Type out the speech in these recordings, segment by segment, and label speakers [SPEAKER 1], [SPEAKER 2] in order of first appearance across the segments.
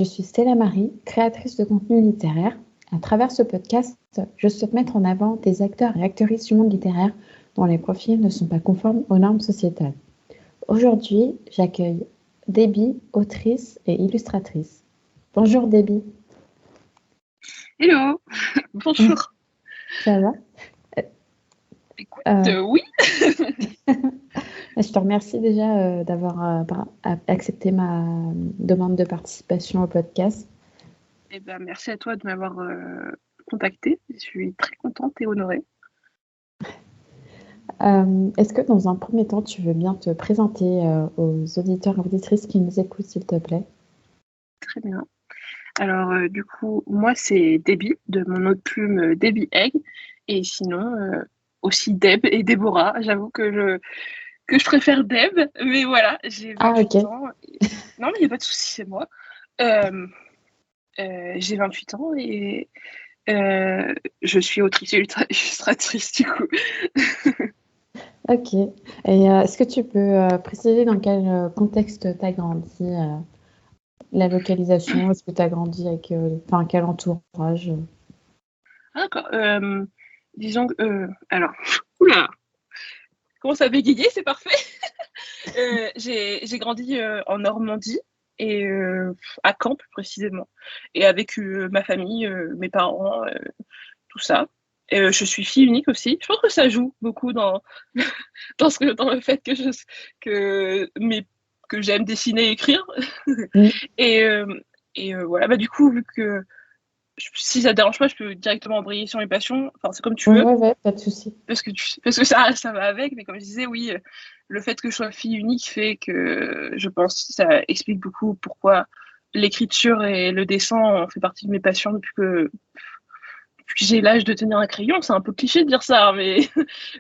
[SPEAKER 1] Je suis Stella Marie, créatrice de contenu littéraire. À travers ce podcast, je souhaite mettre en avant des acteurs et actrices du monde littéraire dont les profils ne sont pas conformes aux normes sociétales. Aujourd'hui, j'accueille Debbie, autrice et illustratrice. Bonjour Debbie.
[SPEAKER 2] Hello, bonjour.
[SPEAKER 1] Ça va?
[SPEAKER 2] Écoute, oui.
[SPEAKER 1] Je te remercie déjà d'avoir accepté ma demande de participation au podcast.
[SPEAKER 2] Eh ben, merci à toi de m'avoir contactée. Je suis très contente et honorée.
[SPEAKER 1] Est-ce que dans un premier temps, tu veux bien te présenter aux auditeurs et auditrices qui nous écoutent, s'il te plaît?
[SPEAKER 2] Très bien. Alors, du coup, moi, c'est Debbie, de mon autre plume Debbie Egg. Et sinon, aussi Deb et Déborah. J'avoue que je préfère Deb, mais voilà, j'ai 28 ans. Non, mais il n'y a pas de souci, c'est moi. J'ai 28 ans et je suis autrice et illustratrice, du coup.
[SPEAKER 1] Ok. Et est-ce que tu peux préciser dans quel contexte tu as grandi, la localisation? Est-ce que tu as grandi avec quel entourage?
[SPEAKER 2] D'accord. Disons que... alors, oula, comment ça bégayer, c'est parfait. J'ai grandi en Normandie et à Caen plus précisément, et avec ma famille, mes parents, tout ça. Et je suis fille unique aussi. Je pense que ça joue beaucoup dans dans le fait que j'aime dessiner et écrire. Et voilà, bah du coup, vu que si ça te dérange pas, je peux directement embrayer sur mes passions. Enfin, c'est comme tu veux.
[SPEAKER 1] Ouais, pas de souci.
[SPEAKER 2] Parce que ça va avec, mais comme je disais, oui, le fait que je sois fille unique fait que je pense que ça explique beaucoup pourquoi l'écriture et le dessin ont fait partie de mes passions depuis que j'ai l'âge de tenir un crayon. C'est un peu cliché de dire ça, mais,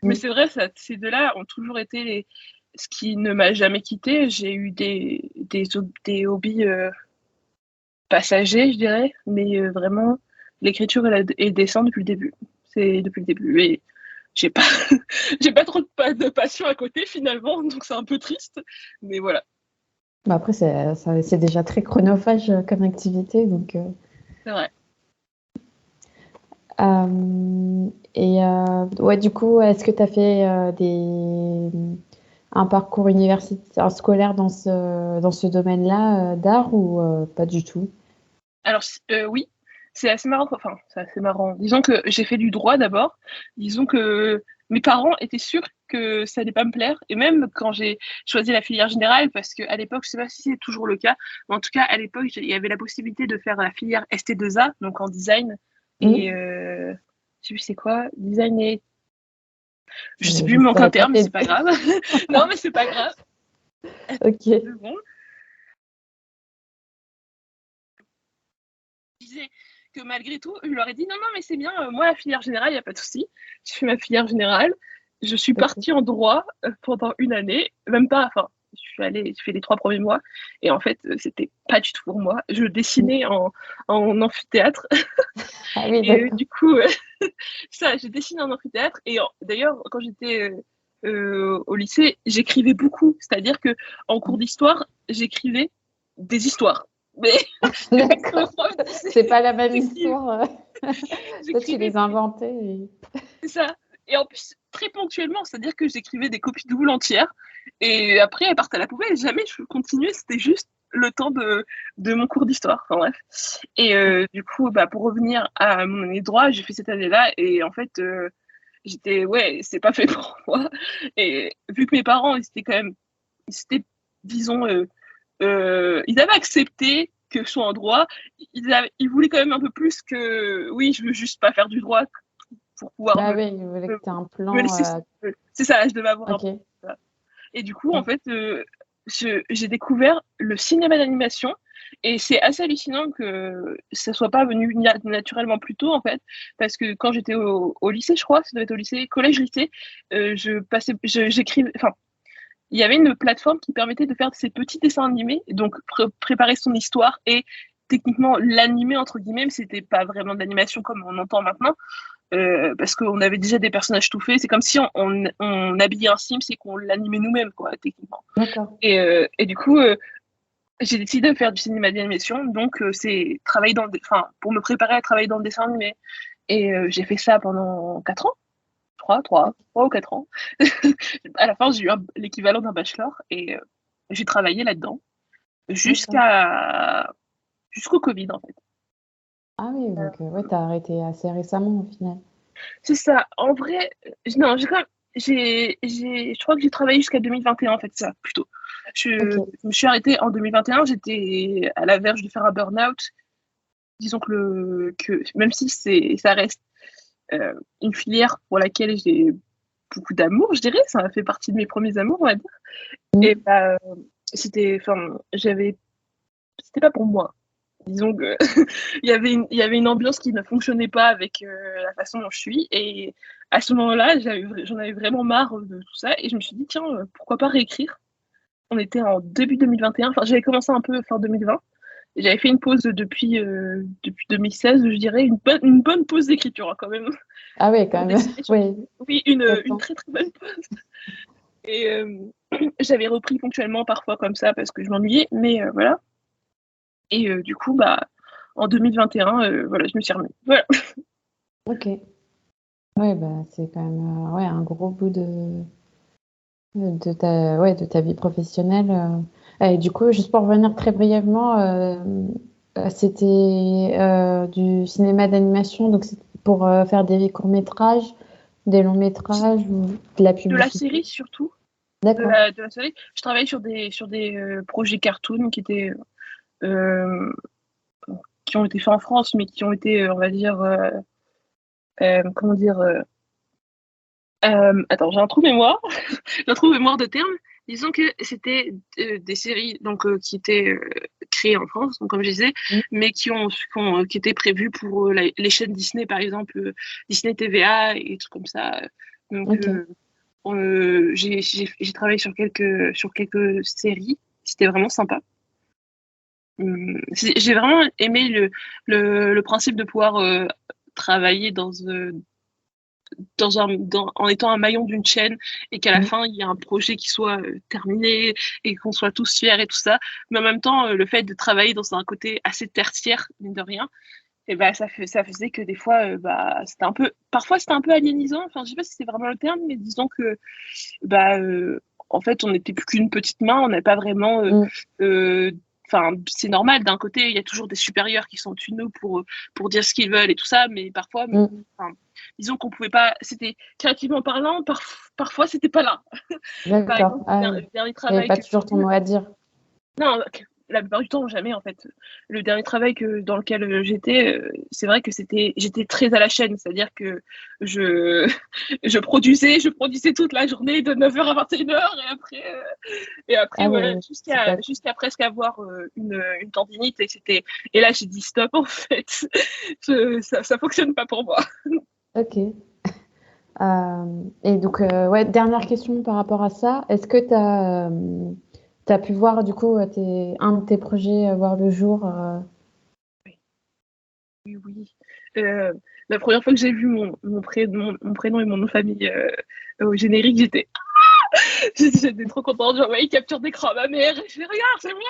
[SPEAKER 2] mais c'est vrai, ces deux-là ont toujours été ce qui ne m'a jamais quitté. J'ai eu des hobbies passagers, je dirais, mais vraiment l'écriture et le dessin depuis le début. C'est depuis le début. Et j'ai pas, j'ai pas trop de passion à côté finalement, donc c'est un peu triste. Mais voilà.
[SPEAKER 1] Bah après, c'est déjà très chronophage comme activité, donc.
[SPEAKER 2] C'est vrai.
[SPEAKER 1] Ouais, du coup, est-ce que tu as fait un parcours universitaire, scolaire dans ce domaine-là d'art ou pas du tout?
[SPEAKER 2] Alors oui, c'est assez marrant. Enfin, c'est assez marrant. Disons que j'ai fait du droit d'abord. Disons que mes parents étaient sûrs que ça allait pas me plaire. Et même quand j'ai choisi la filière générale, parce qu'à l'époque, je sais pas si c'est toujours le cas, mais en tout cas, à l'époque, il y avait la possibilité de faire la filière ST2A, donc en design. Et je sais plus c'est quoi, design et... Je sais plus, il me manque un terme, mais c'est pas grave. Non, mais c'est pas grave.
[SPEAKER 1] Ok.
[SPEAKER 2] Bon. Je disais que malgré tout, je leur ai dit non, mais c'est bien, moi, la filière générale, il n'y a pas de souci. Je fais ma filière générale. Je suis partie en droit pendant une année, même pas, enfin, j'ai fait les 3 premiers mois, et en fait, c'était pas du tout pour moi. Je dessinais en amphithéâtre.
[SPEAKER 1] Ah oui,
[SPEAKER 2] Et du coup, j'ai dessiné en amphithéâtre, et d'ailleurs, quand j'étais au lycée, j'écrivais beaucoup, c'est-à-dire que en cours d'histoire, j'écrivais des histoires. Mais
[SPEAKER 1] c'est pas la même histoire. Toi, tu les inventais.
[SPEAKER 2] C'est ça. Et en plus, très ponctuellement, c'est-à-dire que j'écrivais des copies doubles entières. Et après, elles partent à la poubelle. Jamais je continuais. C'était juste le temps de mon cours d'histoire. Enfin bref. Et du coup, pour revenir à mon année de droit, j'ai fait cette année-là. Et en fait, c'est pas fait pour moi. Et vu que mes parents, disons, ils avaient accepté que je sois en droit. Ils voulaient quand même un peu plus que, oui, je veux juste pas faire du droit pour pouvoir
[SPEAKER 1] oui, il voulait que tu aies un plan.
[SPEAKER 2] C'est ça, je devais avoir
[SPEAKER 1] okay.
[SPEAKER 2] un plan. Et du coup, en fait, j'ai découvert le cinéma d'animation. Et c'est assez hallucinant que ça soit pas venu naturellement plus tôt, en fait, parce que quand j'étais au lycée, je crois, ça devait être au lycée, collège-lycée, j'écrivais, enfin, il y avait une plateforme qui permettait de faire ces petits dessins animés, donc préparer son histoire et techniquement l'animer entre guillemets, mais c'était pas vraiment de l'animation comme on entend maintenant, parce qu'on avait déjà des personnages tout faits. C'est comme si on habillait un Sims et qu'on l'animait nous-mêmes, quoi, techniquement.
[SPEAKER 1] D'accord.
[SPEAKER 2] Et du coup, j'ai décidé de faire du cinéma d'animation, donc c'est travailler pour me préparer à travailler dans le dessin animé. Et j'ai fait ça pendant 4 ans, 3 ou 4 ans. À la fin, j'ai eu l'équivalent d'un bachelor et j'ai travaillé là-dedans
[SPEAKER 1] D'accord.
[SPEAKER 2] jusqu'au Covid, en fait.
[SPEAKER 1] Ah oui, donc ouais, tu as arrêté assez récemment au final.
[SPEAKER 2] C'est ça. En vrai, non, je crois que j'ai travaillé jusqu'à 2021, en fait, ça, plutôt. Je
[SPEAKER 1] Ok.
[SPEAKER 2] me suis arrêtée en 2021, j'étais à la verge de faire un burn-out. Disons que même si ça reste une filière pour laquelle j'ai beaucoup d'amour, je dirais, ça a fait partie de mes premiers amours, on va dire. Et
[SPEAKER 1] Mm.
[SPEAKER 2] bah, c'était pas pour moi. Disons que il y avait une ambiance qui ne fonctionnait pas avec la façon dont je suis. Et à ce moment-là, j'en avais vraiment marre de tout ça. Et je me suis dit, tiens, pourquoi pas réécrire. On était en début 2021. Enfin, j'avais commencé un peu fin 2020. Et j'avais fait une pause depuis 2016, je dirais, une bonne pause d'écriture, hein, quand même.
[SPEAKER 1] Ah oui,
[SPEAKER 2] Pour
[SPEAKER 1] quand même.
[SPEAKER 2] dessiner sur...
[SPEAKER 1] Oui,
[SPEAKER 2] Oui,
[SPEAKER 1] pas de
[SPEAKER 2] une
[SPEAKER 1] temps.
[SPEAKER 2] très très bonne pause. Et j'avais repris ponctuellement parfois comme ça parce que je m'ennuyais. Mais voilà. Et du coup, bah, en 2021, voilà, je me suis remise. Voilà.
[SPEAKER 1] Ok. Ouais, bah, c'est quand même ouais, un gros bout de ta vie professionnelle. Et du coup, juste pour revenir très brièvement, c'était du cinéma d'animation, donc c'était pour faire des courts-métrages, des longs-métrages ou de la
[SPEAKER 2] De la
[SPEAKER 1] publicité.
[SPEAKER 2] série surtout,
[SPEAKER 1] D'accord.
[SPEAKER 2] de la série. Je travaille sur des projets cartoon euh, qui ont été faits en France, mais qui ont été, on va dire, comment dire, attends, j'ai un trou mémoire, j'ai un trou mémoire de termes. Disons que c'était des séries donc qui étaient créées en France, donc comme je disais,
[SPEAKER 1] Mm.
[SPEAKER 2] mais qui étaient prévues pour les chaînes Disney, par exemple, Disney TVA et trucs comme ça. Donc
[SPEAKER 1] Ok.
[SPEAKER 2] j'ai travaillé sur quelques séries. C'était vraiment sympa. J'ai vraiment aimé le principe de pouvoir travailler en étant un maillon d'une chaîne et qu'à la
[SPEAKER 1] Mm.
[SPEAKER 2] fin, il y a un projet qui soit terminé et qu'on soit tous fiers et tout ça. Mais en même temps, le fait de travailler dans un côté assez tertiaire, mine de rien, et bah, ça faisait que des fois, bah, parfois c'était un peu aliénisant. Enfin, je sais pas si c'est vraiment le terme, mais disons que, bah, en fait, on n'était plus qu'une petite main, on n'avait pas vraiment,
[SPEAKER 1] Mm.
[SPEAKER 2] euh, enfin, c'est normal. D'un côté, il y a toujours des supérieurs qui sont au-dessus de nous pour dire ce qu'ils veulent et tout ça, mais parfois,
[SPEAKER 1] Mm.
[SPEAKER 2] enfin, disons qu'on pouvait pas, c'était créativement parlant, parfois c'était pas là. Par
[SPEAKER 1] D'accord.
[SPEAKER 2] exemple,
[SPEAKER 1] Ah
[SPEAKER 2] le
[SPEAKER 1] oui.
[SPEAKER 2] dernier
[SPEAKER 1] Il n'y avait
[SPEAKER 2] travail
[SPEAKER 1] pas
[SPEAKER 2] que
[SPEAKER 1] toujours ton mot à dire.
[SPEAKER 2] non, la plupart du temps, jamais en fait. Le dernier travail dans lequel j'étais, c'est vrai que j'étais très à la chaîne, c'est-à-dire que je, je produisais toute la journée de 9h à 21h et après
[SPEAKER 1] Ah oui,
[SPEAKER 2] voilà,
[SPEAKER 1] oui. C'est pas...
[SPEAKER 2] jusqu'à presque avoir une tendinite et là j'ai dit stop en fait, ça fonctionne pas pour moi.
[SPEAKER 1] Ok. Et donc, ouais, dernière question par rapport à ça. Est-ce que tu as pu voir, du coup, un de tes projets voir le jour
[SPEAKER 2] Oui, oui. Euh, la première fois que j'ai vu mon prénom et mon nom de famille au générique, j'étais trop contente. J'ai envoyé capture d'écran à ma mère. Je fais, regarde, c'est moi.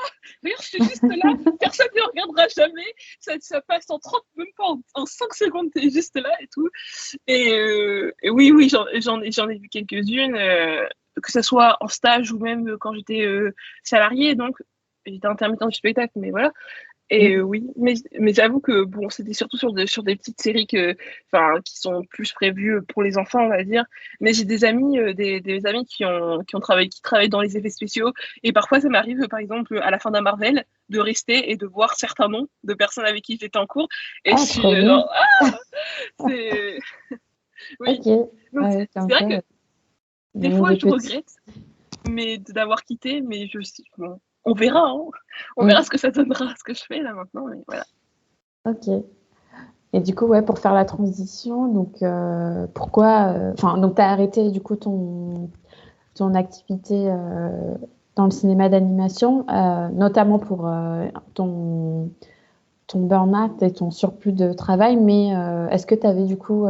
[SPEAKER 2] Regarde, je suis juste là. Personne ne regardera jamais. Ça passe en 30, même pas en 5 secondes, t'es juste là et tout. Et oui, oui, j'en ai vu quelques-unes, que ce soit en stage ou même quand j'étais salariée. Donc, j'étais intermittent du spectacle, mais voilà. Et
[SPEAKER 1] Mm.
[SPEAKER 2] oui, mais j'avoue que bon, c'était surtout sur des petites séries enfin, qui sont plus prévues pour les enfants, on va dire. Mais j'ai des amis, des amis qui travaillent dans les effets spéciaux. Et parfois, ça m'arrive, par exemple, à la fin d'un Marvel, de rester et de voir certains noms de personnes avec qui j'étais en cours. Et je
[SPEAKER 1] Ah,
[SPEAKER 2] suis
[SPEAKER 1] trop bien.
[SPEAKER 2] genre, c'est, oui.
[SPEAKER 1] Ok.
[SPEAKER 2] Donc,
[SPEAKER 1] Ouais, comme
[SPEAKER 2] c'est vrai
[SPEAKER 1] quoi,
[SPEAKER 2] que des
[SPEAKER 1] même
[SPEAKER 2] fois,
[SPEAKER 1] les
[SPEAKER 2] je
[SPEAKER 1] petits.
[SPEAKER 2] regrette d'avoir quitté, mais bon, on verra, hein. On verra
[SPEAKER 1] Mm.
[SPEAKER 2] ce que ça donnera, ce que je fais là maintenant. Mais voilà.
[SPEAKER 1] Ok. Et du coup, ouais, pour faire la transition, donc pourquoi, enfin, donc tu as arrêté du coup ton activité dans le cinéma d'animation, notamment pour ton burn-out et ton surplus de travail, mais est-ce que tu avais du coup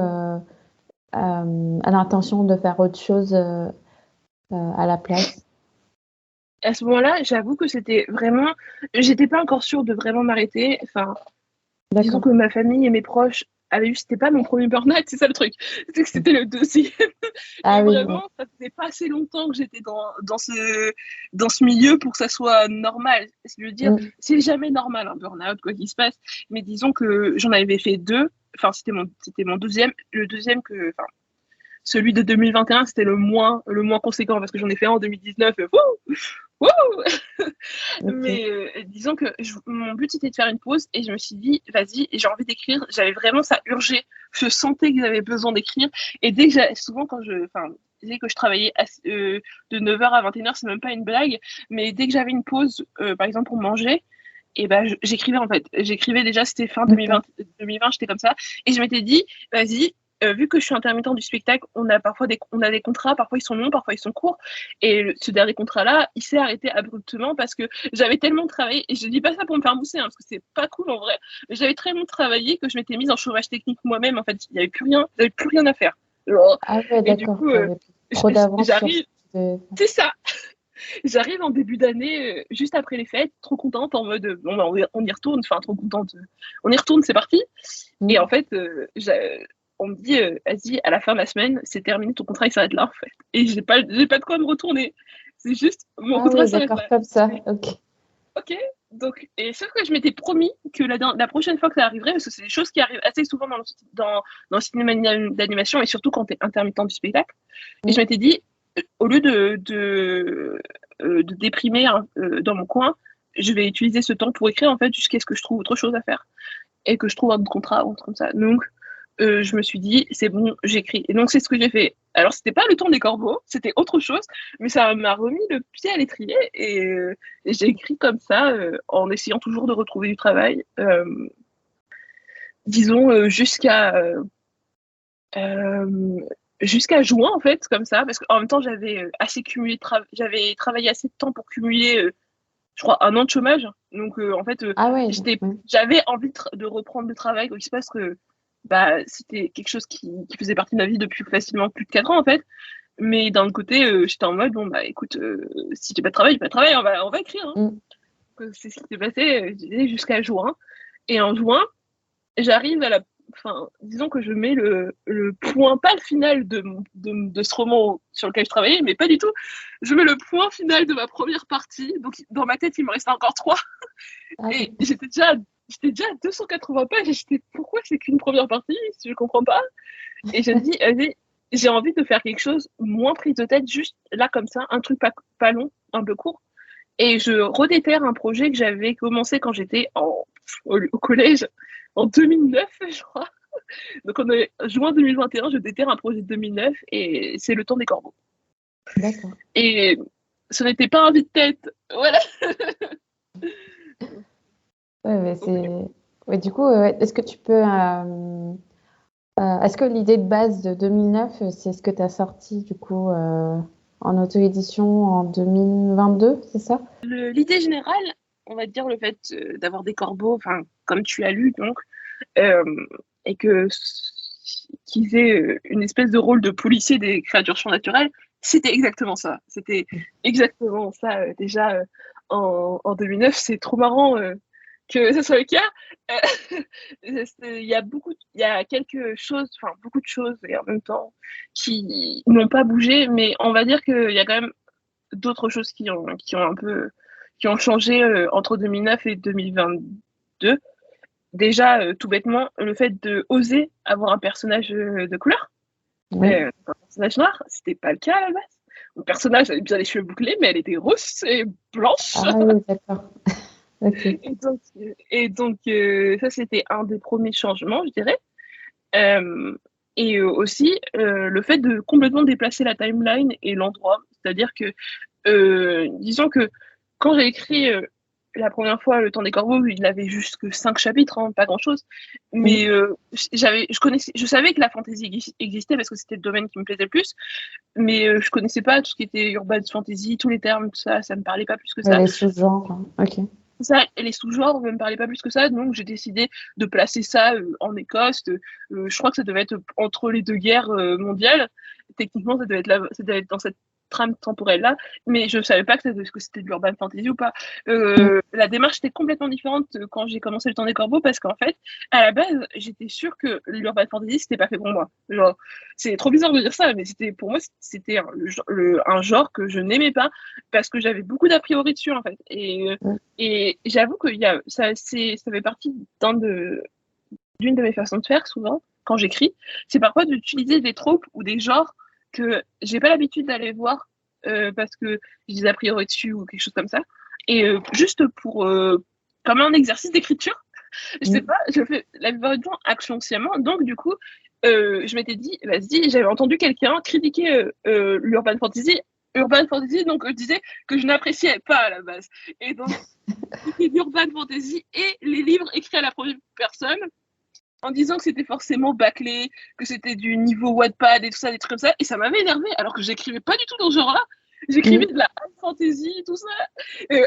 [SPEAKER 1] l'intention de faire autre chose à la place?
[SPEAKER 2] À ce moment-là, j'avoue que c'était vraiment, j'étais pas encore sûre de vraiment m'arrêter. Enfin, disons que
[SPEAKER 1] D'accord.
[SPEAKER 2] ma famille et mes proches avaient vu, c'était pas mon premier burn-out, c'est ça le truc. C'est que c'était le deuxième.
[SPEAKER 1] Ah
[SPEAKER 2] Et
[SPEAKER 1] oui, oui.
[SPEAKER 2] vraiment, ça faisait pas assez longtemps que j'étais dans ce milieu pour que ça soit normal. Je veux dire,
[SPEAKER 1] Mm.
[SPEAKER 2] c'est jamais normal un burn-out, quoi qu'il se passe. Mais disons que j'en avais fait deux. Enfin, c'était mon deuxième. Le deuxième enfin, celui de 2021, c'était le moins conséquent parce que j'en ai fait un en 2019. Wouh, wouh.
[SPEAKER 1] Ok.
[SPEAKER 2] Mais disons que mon but c'était de faire une pause et je me suis dit, vas-y, j'ai envie d'écrire. J'avais vraiment ça urgé. Je sentais que j'avais besoin d'écrire. Et dès que souvent dès que je travaillais de 9h à 21h, c'est même pas une blague, mais dès que j'avais une pause, par exemple pour manger, et ben j'écrivais en fait. J'écrivais déjà, c'était fin
[SPEAKER 1] D'accord.
[SPEAKER 2] 2020, j'étais comme ça. Et je m'étais dit, vas-y, vu que je suis intermittent du spectacle, on a parfois on a des contrats, parfois ils sont longs, parfois ils sont courts. Et ce dernier contrat-là, il s'est arrêté abruptement parce que j'avais tellement travaillé, et je dis pas ça pour me faire mousser, hein, parce que c'est pas cool en vrai, mais j'avais tellement travaillé que je m'étais mise en chômage technique moi-même. En fait, il n'y avait plus rien, j'avais plus rien à faire. Genre,
[SPEAKER 1] Ah ouais,
[SPEAKER 2] et du
[SPEAKER 1] d'accord.
[SPEAKER 2] coup,
[SPEAKER 1] Tu avais trop d'avance sur ce
[SPEAKER 2] j'arrive,
[SPEAKER 1] que tu devais
[SPEAKER 2] c'est ça, j'arrive en début d'année, juste après les fêtes, trop contente, en mode, bon, on y retourne, enfin, trop contente, on y retourne, c'est parti. Et
[SPEAKER 1] faire.
[SPEAKER 2] en fait, on me dit, vas-y, à la fin de la semaine, c'est terminé, ton contrat, il s'arrête là, en fait. Et j'ai pas de quoi me retourner. C'est juste, mon
[SPEAKER 1] Ah
[SPEAKER 2] contrat
[SPEAKER 1] oui,
[SPEAKER 2] s'arrête
[SPEAKER 1] d'accord,
[SPEAKER 2] là.
[SPEAKER 1] comme
[SPEAKER 2] Je
[SPEAKER 1] ça.
[SPEAKER 2] fais,
[SPEAKER 1] Ok.
[SPEAKER 2] ok. Donc, et sauf que je m'étais promis que la prochaine fois que ça arriverait, parce que c'est des choses qui arrivent assez souvent dans le cinéma d'animation et surtout quand tu es intermittent du spectacle. Et je
[SPEAKER 1] Mm.
[SPEAKER 2] m'étais dit, au lieu de déprimer dans mon coin, je vais utiliser ce temps pour écrire en fait jusqu'à ce que je trouve autre chose à faire et que je trouve un contrat ou un truc comme ça. Donc, je me suis dit, c'est bon, j'écris. Et donc, c'est ce que j'ai fait. Alors, c'était pas le temps des corbeaux, c'était autre chose, mais ça m'a remis le pied à l'étrier et j'ai écrit comme ça, en essayant toujours de retrouver du travail, disons, euh, jusqu'à juin, en fait, comme ça, parce qu'en même temps, j'avais travaillé assez de temps pour cumuler, je crois, un an de chômage. Donc, en fait,
[SPEAKER 1] Ah ouais, ouais.
[SPEAKER 2] j'avais envie de reprendre le travail, quoi. Il se passe que bah, c'était quelque chose qui faisait partie de ma vie depuis facilement plus de 4 ans, en fait. Mais d'un côté, j'étais en mode, bon, bah écoute, si j'ai pas de travail, j'ai pas de travail, on va écrire. Hein.
[SPEAKER 1] Mm.
[SPEAKER 2] Donc, c'est ce qui s'est passé, je disais, jusqu'à juin. Et en juin, j'arrive à la. Enfin, disons que je mets le point, pas le final de ce roman sur lequel je travaillais, mais pas du tout. Je mets le point final de ma première partie. Donc, dans ma tête, il me restait encore 3.
[SPEAKER 1] Ah
[SPEAKER 2] Et
[SPEAKER 1] oui.
[SPEAKER 2] j'étais déjà à 280 pages. Et j'étais, pourquoi c'est qu'une première partie? Je comprends pas. Et je me dis, allez, j'ai envie de faire quelque chose moins prise de tête, juste là, comme ça, un truc pas long, un peu court. Et je redéterre un projet que j'avais commencé quand j'étais au collège en 2009, je crois. Donc, en juin 2021, je déterre un projet de 2009 et c'est Le Temps des Corbeaux.
[SPEAKER 1] D'accord.
[SPEAKER 2] Et ce n'était pas un vide-tête. Voilà.
[SPEAKER 1] Ouais, mais
[SPEAKER 2] Donc,
[SPEAKER 1] c'est. Ouais, du coup, ouais, est-ce que tu peux. Est-ce que l'idée de base de 2009, c'est ce que tu as sorti du coup en auto-édition en 2022, c'est ça?
[SPEAKER 2] l'idée générale, on va dire le fait d'avoir des corbeaux, enfin, comme tu as lu, donc, euh, et qu'ils aient une espèce de rôle de policier des créatures surnaturelles, c'était exactement ça. C'était exactement ça déjà en 2009. C'est trop marrant que ce soit le cas. Il y a quelque chose, enfin beaucoup de choses et en même temps qui n'ont pas bougé, mais on va dire qu'il y a quand même d'autres choses qui ont changé entre 2009 et 2022. Déjà, tout bêtement, le fait de oser avoir un personnage de couleur,
[SPEAKER 1] Oui.
[SPEAKER 2] un personnage noir, c'était pas le cas à la base. Mon personnage avait bien les cheveux bouclés, mais elle était rousse et blanche.
[SPEAKER 1] Ah oui, d'accord. Ok.
[SPEAKER 2] Et donc, ça, c'était un des premiers changements, je dirais. Euh, et aussi, le fait de complètement déplacer la timeline et l'endroit. C'est-à-dire que disons que quand j'ai écrit la première fois Le Temps des Corbeaux, il avait juste que 5 chapitres, hein, pas grand-chose. Mais
[SPEAKER 1] Mm.
[SPEAKER 2] je savais que la fantasy existait parce que c'était le domaine qui me plaisait le plus. Mais je connaissais pas tout ce qui était urban fantasy, tous les termes, tout ça, ça me parlait pas plus que
[SPEAKER 1] Ouais,
[SPEAKER 2] ça.
[SPEAKER 1] les sous-genres, hein. Ok.
[SPEAKER 2] Ça, et les sous-genres ne me parlaient pas plus que ça, donc j'ai décidé de placer ça en Écosse. Je crois que ça devait être entre les deux guerres mondiales. Techniquement, ça devait être dans cette trame temporelle-là, mais je ne savais pas que c'était de l'urban fantasy ou pas. La démarche était complètement différente quand j'ai commencé Le Temps des Corbeaux, parce qu'en fait, à la base, j'étais sûre que l'urban fantasy, c'était pas fait pour moi. Genre, c'est trop bizarre de dire ça, mais pour moi, c'était un genre que je n'aimais pas, parce que j'avais beaucoup d'a priori dessus, en fait. Et j'avoue que ça fait partie d'une de mes façons de faire, souvent, quand j'écris, c'est parfois d'utiliser des tropes ou des genres que j'ai pas l'habitude d'aller voir parce que j'ai des a priori dessus ou quelque chose comme ça. Et juste pour comme un exercice d'écriture, je sais pas, je fais la plupart du temps inconsciemment. Donc du coup, je m'étais dit, vas-y, j'avais entendu quelqu'un critiquer l'urban fantasy. Urban fantasy, donc je disais que je n'appréciais pas à la base. Et donc, c'était l'urban fantasy et les livres écrits à la première personne, en disant que c'était forcément bâclé, que c'était du niveau Wattpad et tout ça, des trucs comme ça. Et ça m'avait énervé, alors que j'écrivais pas du tout dans ce genre-là. J'écrivais de la high fantasy, tout ça,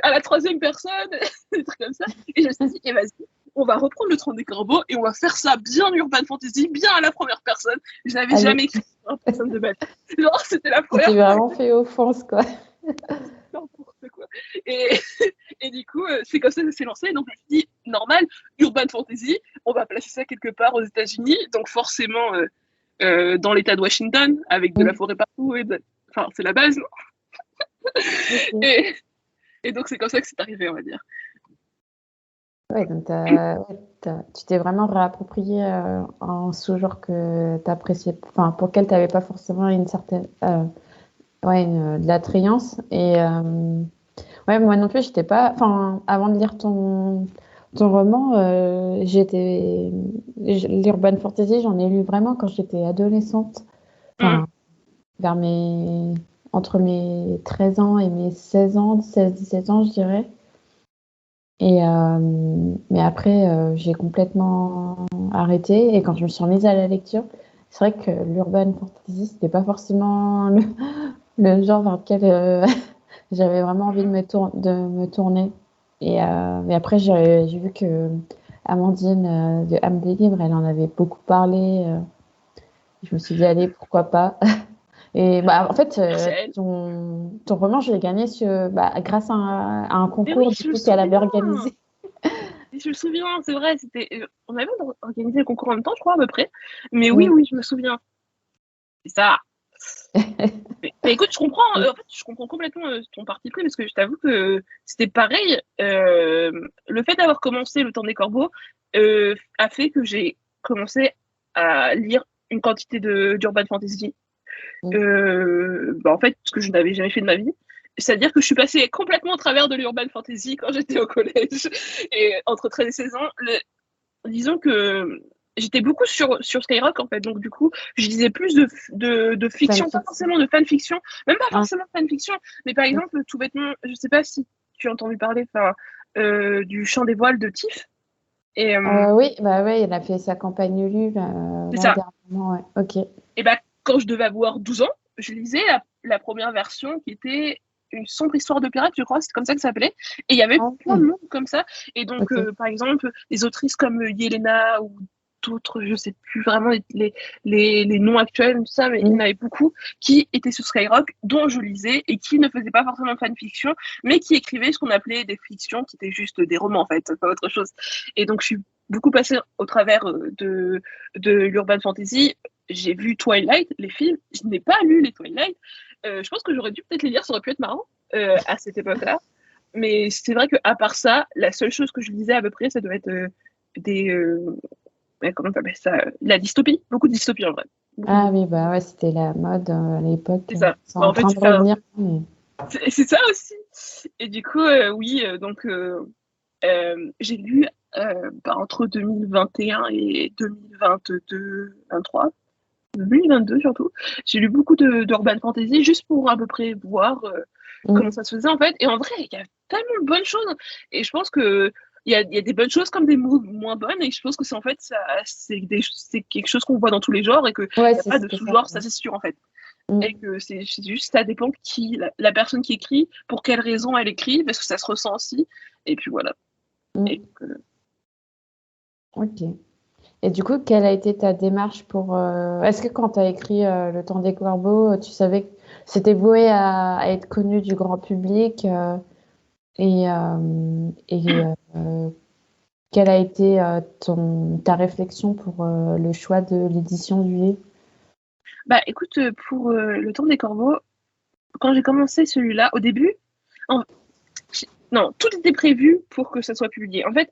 [SPEAKER 2] à la troisième personne, des trucs comme ça. Et je me suis dit, vas-y, on va reprendre Le Temps des Corbeaux et on va faire ça bien urban fantasy, bien à la première personne. Je n'avais jamais écrit à la première personne de base. Genre, c'était la première
[SPEAKER 1] personne. Tu vraiment fait offense, quoi.
[SPEAKER 2] N'importe quoi. Et du coup, c'est comme ça que ça s'est lancé. Donc, je me suis dit, normal, urban fantasy, on va placer ça quelque part aux États-Unis. Donc, forcément, dans l'État de Washington, avec de la forêt partout. Enfin, c'est la base, non? Et donc, c'est comme ça que c'est arrivé, on va dire.
[SPEAKER 1] Ouais, donc tu t'es vraiment réapproprié un sous-genre que tu appréciais, enfin, pour lequel tu n'avais pas forcément une certaine. De l'attrayance. Et ouais, moi non plus, j'étais pas. Enfin, avant de lire ton roman, l'urban fantasy, j'en ai lu vraiment quand j'étais adolescente. Enfin, entre mes 13 ans et mes 16 ans, 16-17 ans, je dirais. Et mais après, j'ai complètement arrêté. Et quand je me suis remise à la lecture, c'est vrai que l'urban fantasy, c'était pas forcément le genre vers lequel j'avais vraiment envie de me tourner. Et après, j'ai vu que Amandine de Âme des Livres, elle en avait beaucoup parlé. Je me suis dit, allez, pourquoi pas. Et en fait, ton roman, je l'ai gagné grâce à un concours qu'elle avait organisé.
[SPEAKER 2] Je me souviens, c'est vrai, on avait organisé le concours en même temps, je crois, à peu près. Mais oui, je me souviens. C'est ça. mais écoute, je comprends complètement ton parti pris, parce que je t'avoue que c'était pareil. Le fait d'avoir commencé Le Temps des Corbeaux a fait que j'ai commencé à lire une quantité d'urban fantasy. En fait, ce que je n'avais jamais fait de ma vie. C'est-à-dire que je suis passée complètement au travers de l'urban fantasy quand j'étais au collège. Et entre 13 et 16 ans, disons que j'étais beaucoup sur Skyrock, en fait. Donc, du coup, je lisais plus de fiction, pas forcément de fanfiction, même pas forcément de fanfiction, mais par exemple, tout bêtement, je sais pas si tu as entendu parler du Chant des Voiles de Tiff. Et,
[SPEAKER 1] oui, il a fait sa campagne Ulule
[SPEAKER 2] c'est ça.
[SPEAKER 1] Dernièrement. Ouais. Ok.
[SPEAKER 2] Et quand je devais avoir 12 ans, je lisais la première version qui était Une sombre histoire de pirate, je crois, c'est comme ça que ça s'appelait. Et il y avait plein de monde comme ça. Et donc, par exemple, des autrices comme Yelena ou d'autres, je sais plus vraiment les noms actuels, tout ça, mais il y en avait beaucoup qui étaient sur Skyrock, dont je lisais et qui ne faisaient pas forcément fanfiction, mais qui écrivaient ce qu'on appelait des fictions, qui étaient juste des romans, en fait, pas autre chose. Et donc, je suis beaucoup passée au travers de l'urban fantasy. J'ai vu Twilight, les films. Je n'ai pas lu les Twilight. Je pense que j'aurais dû peut-être les lire, ça aurait pu être marrant à cette époque-là. Mais c'est vrai qu'à part ça, la seule chose que je lisais à peu près, ça devait être comment on appelle ça, la dystopie. Beaucoup de dystopie en vrai.
[SPEAKER 1] Ah oui, c'était la mode à l'époque.
[SPEAKER 2] C'est ça.
[SPEAKER 1] C'est en train de revenir. Mais...
[SPEAKER 2] C'est ça aussi. Et du coup, donc j'ai lu entre 2021 et 2022, 23. 2022 surtout, j'ai lu beaucoup d'urban fantasy juste pour à peu près voir comment ça se faisait en fait. Et en vrai, il y a tellement de bonnes choses. Et je pense que il y a des bonnes choses comme des moins bonnes. Et je pense que c'est en fait c'est quelque chose qu'on voit dans tous les genres et que il n'y a pas de sous-genre, ça c'est sûr en fait. Et que c'est juste, ça dépend la personne qui écrit, pour quelle raison elle écrit, parce que ça se ressent aussi. Et puis voilà. Et donc,
[SPEAKER 1] ok. Et du coup, quelle a été ta démarche pour... Est-ce que quand tu as écrit Le Temps des Corbeaux, tu savais c'était voué à être connu du grand public. Et, quelle a été ta réflexion pour le choix de l'édition du livre?
[SPEAKER 2] Bah écoute, pour Le Temps des Corbeaux, quand j'ai commencé celui-là, au début, en- non, tout était prévu pour que ça soit publié. En fait,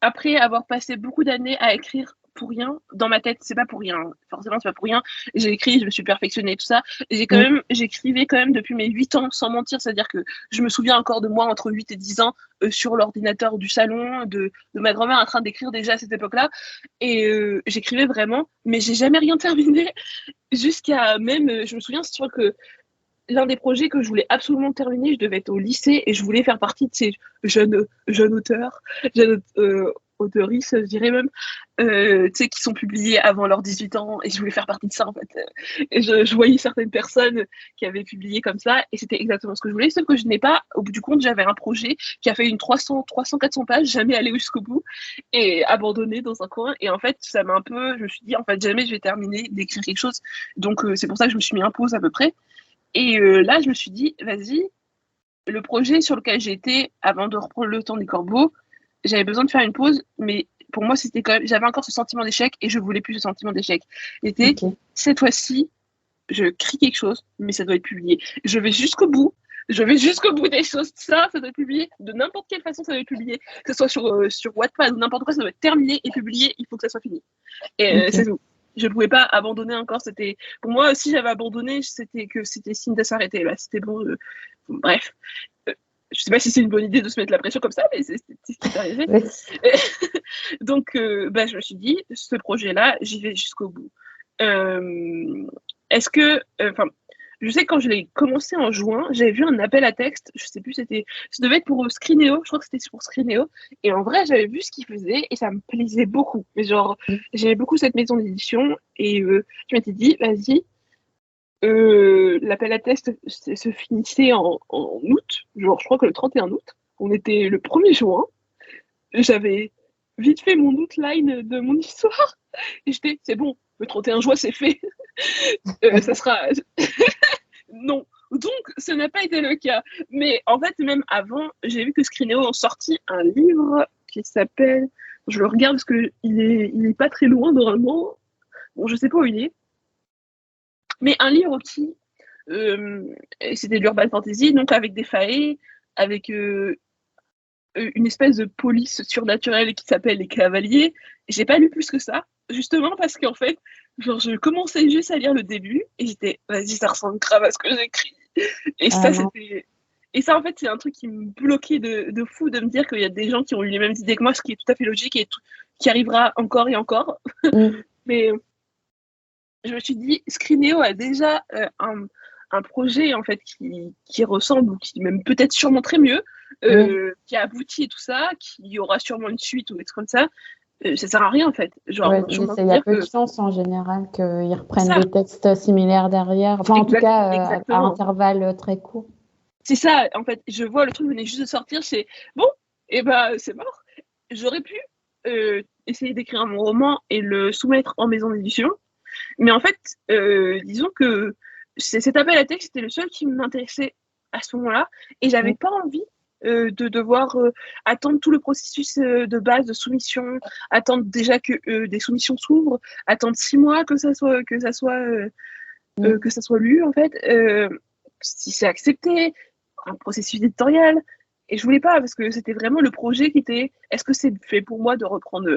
[SPEAKER 2] après avoir passé beaucoup d'années à écrire pour rien, dans ma tête, c'est pas pour rien, forcément c'est pas pour rien, j'ai écrit, je me suis perfectionnée, tout ça, j'écrivais quand même depuis mes 8 ans, sans mentir, c'est-à-dire que je me souviens encore de moi entre 8 et 10 ans, sur l'ordinateur du salon, de ma grand-mère en train d'écrire déjà à cette époque-là, et j'écrivais vraiment, mais j'ai jamais rien terminé, jusqu'à même, je me souviens, c'est sûr que l'un des projets que je voulais absolument terminer, je devais être au lycée et je voulais faire partie de ces jeunes auteurs, jeunes auteuristes, je dirais même, qui sont publiés avant leurs 18 ans et je voulais faire partie de ça en fait. Et je voyais certaines personnes qui avaient publié comme ça et c'était exactement ce que je voulais, sauf que je n'ai pas, au bout du compte, j'avais un projet qui a fait une 400 pages, jamais allé jusqu'au bout et abandonné dans un coin. Et en fait, ça m'a un peu, je me suis dit, en fait, jamais je vais terminer d'écrire quelque chose. Donc, c'est pour ça que je me suis mis un pause à peu près. Et là, je me suis dit, vas-y, le projet sur lequel j'étais avant de reprendre Le Temps des Corbeaux, j'avais besoin de faire une pause, mais pour moi, c'était quand même, j'avais encore ce sentiment d'échec et je voulais plus ce sentiment d'échec. C'était, cette fois-ci, je crie quelque chose, mais ça doit être publié. Je vais jusqu'au bout des choses. Ça doit être publié. De n'importe quelle façon, ça doit être publié. Que ce soit sur Wattpad ou n'importe quoi, ça doit être terminé et publié. Il faut que ça soit fini. Et c'est tout. Je ne pouvais pas abandonner encore. C'était pour moi, si j'avais abandonné, c'était signe de s'arrêter. Là, c'était bon. Bref, je sais pas si c'est une bonne idée de se mettre la pression comme ça, mais c'est ce qui est arrivé. Donc, je me suis dit, ce projet-là, j'y vais jusqu'au bout. Est-ce que, je sais que quand je l'ai commencé en juin, j'avais vu un appel à texte, je sais plus, ça devait être pour Scrineo, je crois que c'était pour Scrineo, et en vrai, j'avais vu ce qu'ils faisaient et ça me plaisait beaucoup. Mais genre, j'aimais beaucoup cette maison d'édition et je m'étais dit, vas-y, l'appel à texte se finissait en août, genre je crois que le 31 août, on était le 1er juin, j'avais vite fait mon outline de mon histoire et c'est bon, le 31 juin c'est fait. Ça sera non. Donc, ce n'a pas été le cas. Mais en fait, même avant, j'ai vu que Scrineo ont sorti un livre qui s'appelle... Je le regarde parce qu'il est pas très loin normalement. Bon, je sais pas où il est. Mais un livre qui... c'était de l'urban fantasy, donc avec des faées, avec une espèce de police surnaturelle qui s'appelle les Cavaliers. J'ai pas lu plus que ça, justement parce qu'en fait, genre, je commençais juste à lire le début et j'étais, vas-y, ça ressemble grave à ce que j'écris. Et ça, c'était. Et ça, en fait, c'est un truc qui me bloquait de fou de me dire qu'il y a des gens qui ont eu les mêmes idées que moi, ce qui est tout à fait logique et qui arrivera encore et encore. Mais je me suis dit, Scrineo a déjà un projet en fait qui ressemble ou qui même peut-être sûrement très mieux, qui a abouti et tout ça, qui aura sûrement une suite ou des trucs comme ça. Ça sert à rien en fait. Genre,
[SPEAKER 1] il y a peu de chances en général qu'ils reprennent des textes similaires derrière. Enfin, en tout cas, à intervalles très courts.
[SPEAKER 2] C'est ça, en fait. Je vois le truc venait juste de sortir, c'est bon, et c'est mort. J'aurais pu essayer d'écrire mon roman et le soumettre en maison d'édition. Mais en fait, disons que cet appel à texte, c'était le seul qui m'intéressait à ce moment-là. Et j'avais pas envie de devoir attendre tout le processus de base de soumission, attendre déjà que des soumissions s'ouvrent, attendre 6 mois que ça soit lu, en fait. Si c'est accepté, un processus éditorial. Et je voulais pas, parce que c'était vraiment le projet qui était, est-ce que c'est fait pour moi de reprendre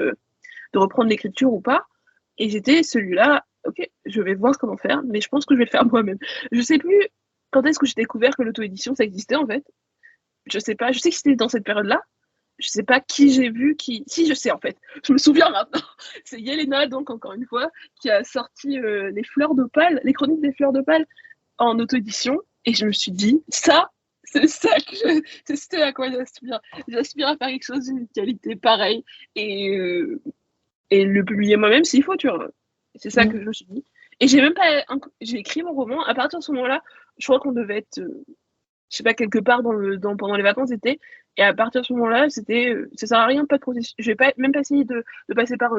[SPEAKER 2] l'écriture ou pas? Et j'étais celui-là, ok, je vais voir comment faire, mais je pense que je vais le faire moi-même. Je sais plus quand est-ce que j'ai découvert que l'auto-édition, ça existait, en fait. Je sais pas, je sais que c'était dans cette période-là. Je sais pas qui j'ai vu, Si, je sais, en fait. Je me souviens maintenant. C'est Yelena, donc, encore une fois, qui a sorti les Fleurs d'Opale, les chroniques des Fleurs d'Opale en auto-édition. Et je me suis dit, ça, c'est ce à quoi j'aspire. J'aspire à faire quelque chose d'une qualité pareille. Et le publier moi-même s'il faut, tu vois. C'est ça que je me suis dit. Et j'ai écrit mon roman. À partir de ce moment-là, je crois qu'on devait être, je sais pas, quelque part pendant les vacances d'été. Et à partir de ce moment-là, c'était, ça sert à rien, pas de processus. Je vais même pas essayer de passer par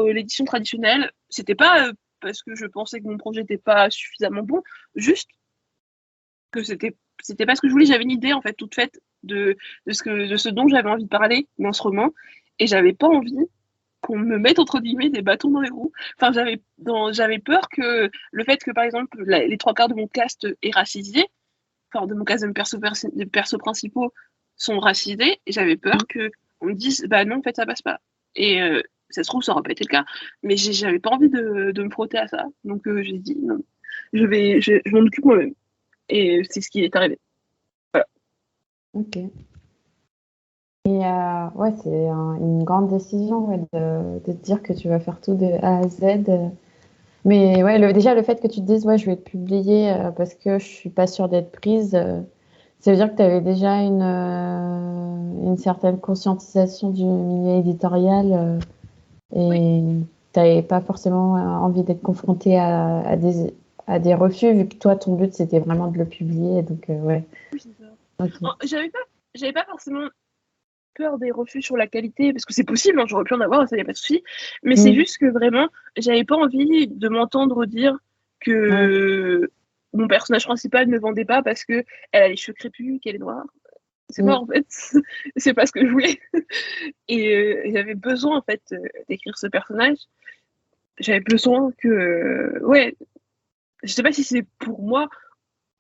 [SPEAKER 2] l'édition traditionnelle. C'était pas parce que je pensais que mon projet n'était pas suffisamment bon, juste que c'était pas ce que je voulais. J'avais une idée, en fait, toute faite de ce dont j'avais envie de parler dans ce roman, et j'avais pas envie qu'on me mette entre guillemets des bâtons dans les roues. Enfin, j'avais peur que le fait que, par exemple, les 3 quarts de mon cast est racisé, enfin, de mon cast de persos principaux sont racisés, et j'avais peur qu'on me dise, bah non, en fait, ça passe pas. Et ça se trouve, ça aurait pas été le cas, mais j'avais pas envie de me frotter à ça. Donc, j'ai dit, non, je m'en occupe moi-même. Et c'est ce qui est arrivé. Voilà.
[SPEAKER 1] Ok. Et ouais, c'est une grande décision de te dire que tu vas faire tout de A à Z. Mais ouais, déjà le fait que tu te dises, ouais, je vais te publier parce que je suis pas sûre d'être prise, ça veut dire que tu avais déjà une certaine conscientisation du milieu éditorial et tu n'avais pas forcément envie d'être confrontée à des refus, vu que toi, ton but, c'était vraiment de le publier. Donc, ouais.
[SPEAKER 2] Oui, c'est ça.
[SPEAKER 1] Okay.
[SPEAKER 2] J'avais pas forcément peur des refus sur la qualité, parce que c'est possible, hein, j'aurais pu en avoir, ça n'y a pas de souci. Mais c'est juste que vraiment, j'avais pas envie de m'entendre dire que mon personnage principal ne vendait pas parce qu'elle a les cheveux crépus, qu'elle est noire. C'est pas, en fait, c'est pas ce que je voulais. Et j'avais besoin, en fait, d'écrire ce personnage. J'avais besoin que. Ouais, je sais pas si c'est pour moi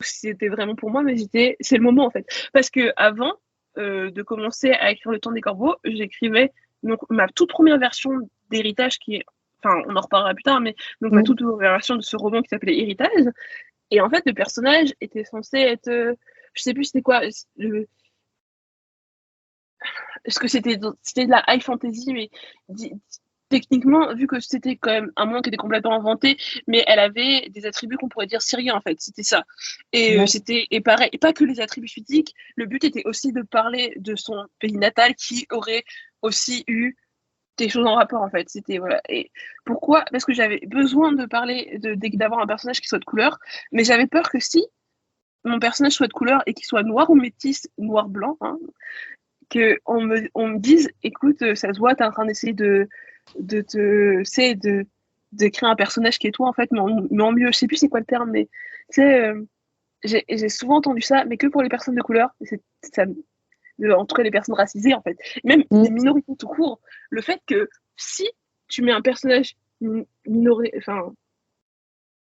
[SPEAKER 2] ou si c'était vraiment pour moi, mais c'est le moment, en fait. Parce que avant de commencer à écrire Le Temps des Corbeaux, j'écrivais donc ma toute première version d'Héritage, qui est. Enfin, on en reparlera plus tard, mais donc ma toute première version de ce roman qui s'appelait Héritage. Et en fait, le personnage était censé être. Je sais plus c'était quoi. Est-ce que c'était de la high fantasy, mais techniquement, vu que c'était quand même un monde qui était complètement inventé, mais elle avait des attributs qu'on pourrait dire syriens, en fait, c'était ça. Et et pareil, et pas que les attributs physiques, le but était aussi de parler de son pays natal qui aurait aussi eu des choses en rapport, en fait. C'était, voilà. Et pourquoi? Parce que j'avais besoin de parler, d'avoir un personnage qui soit de couleur, mais j'avais peur que si mon personnage soit de couleur et qu'il soit noir ou métis, noir-blanc, hein, qu'on me dise, écoute, ça se voit, t'es en train d'essayer de créer un personnage qui est toi, en fait, mais en mieux. Je sais plus c'est quoi le terme, mais tu sais, j'ai souvent entendu ça, mais que pour les personnes de couleur, en tout cas les personnes racisées, en fait, même des minorités tout court. Le fait que si tu mets un personnage minoré, enfin,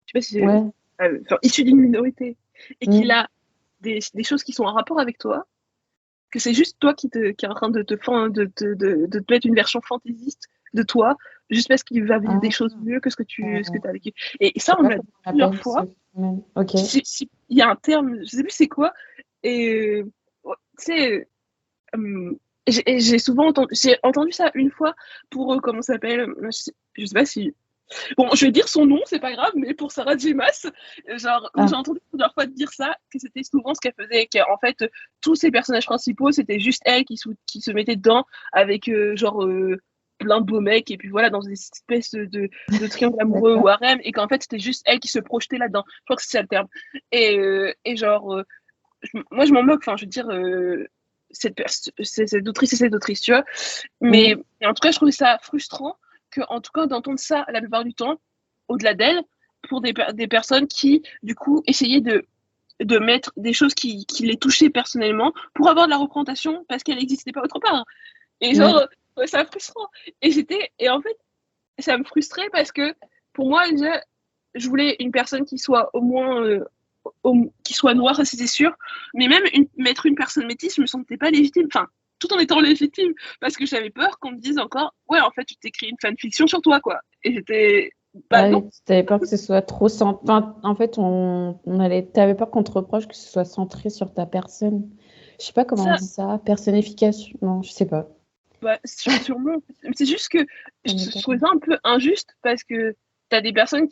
[SPEAKER 2] je sais pas si issu d'une minorité, et qu'il a des choses qui sont en rapport avec toi, que c'est juste toi qui est en train de te mettre une version fantaisiste de toi, juste parce qu'il va vivre des choses mieux que ce que tu as vécu. Et ça, on me l'a dit plusieurs fois. Il y a un terme, je sais plus c'est quoi, et tu sais, j'ai entendu ça une fois pour, comment ça s'appelle, je sais pas si. Bon, je vais dire son nom, c'est pas grave, mais pour Sarah J. Maas, genre, j'ai entendu plusieurs fois dire ça, que c'était souvent ce qu'elle faisait, qu'en fait, tous ses personnages principaux, c'était juste elle qui se mettait dedans avec, plein de beaux mecs, et puis voilà, dans des espèces de triangle amoureux ou harem, et qu'en fait, c'était juste elle qui se projetait là-dedans. Je crois que c'est ça le terme. Et genre, moi, je m'en moque, enfin, je veux dire, cette autrice et cette autrice, tu vois. Mais en tout cas, je trouvais ça frustrant en tout cas, d'entendre ça la plupart du temps, au-delà d'elle, pour des personnes qui, du coup, essayaient de mettre des choses qui les touchaient personnellement pour avoir de la représentation parce qu'elle n'existait pas autre part. Et genre, ça frustrant. Et en fait, ça me frustrait parce que pour moi, je voulais une personne qui soit au moins. Qui soit noire, ça c'était sûr, mais même mettre une personne métisse, je me sentais pas légitime. Enfin, tout en étant légitime, parce que j'avais peur qu'on me dise encore, ouais, en fait, tu t'es créé une fanfiction sur toi, quoi. Et j'étais. Bah, non.
[SPEAKER 1] Tu avais peur que ce soit trop centré. Enfin, en fait, tu avais peur qu'on te reproche que ce soit centré sur ta personne. Je sais pas comment on dit ça. Personnification. Non, je sais pas.
[SPEAKER 2] Bah, sûrement. C'est juste que je trouvais ça un peu injuste parce que t'as des personnes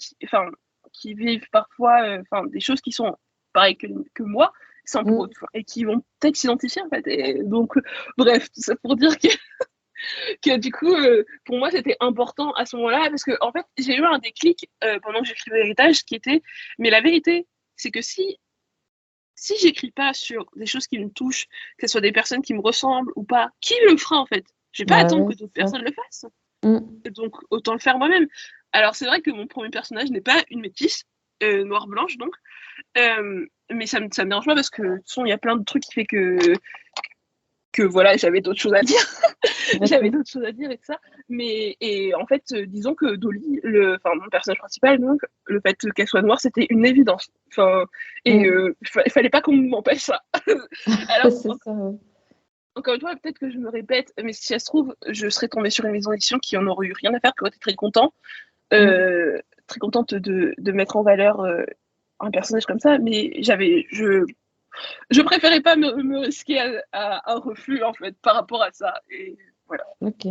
[SPEAKER 2] qui vivent parfois des choses qui sont pareilles que moi, sans pour autre, et qui vont peut-être s'identifier en fait. Et donc, bref, tout ça pour dire que du coup, pour moi, c'était important à ce moment-là parce que en fait, j'ai eu un déclic pendant que j'écrivais Héritage qui était, mais la vérité, c'est que si j'écris pas sur des choses qui me touchent, que ce soit des personnes qui me ressemblent ou pas, qui le fera en fait? Je vais pas attendre que d'autres personnes le fassent. Donc, autant le faire moi-même. Alors, c'est vrai que mon premier personnage n'est pas une métisse, noire-blanche, donc. Mais ça me dérange pas parce que, de toute façon, il y a plein de trucs qui fait que voilà, j'avais d'autres choses à dire. J'avais d'autres choses à dire et tout ça. Et en fait, disons que Dolly, mon personnage principal, donc, le fait qu'elle soit noire, c'était une évidence. Il fallait pas qu'on m'empêche ça. Alors,
[SPEAKER 1] C'est ça, ouais.
[SPEAKER 2] encore une fois, peut-être que je me répète, mais si ça se trouve, je serais tombée sur une maison d'édition qui en aurait eu rien à faire, qui aurait été très content. Très contente de mettre en valeur un personnage comme ça, mais je préférais pas me risquer à un refus en fait par rapport à ça, et voilà.
[SPEAKER 1] Ok.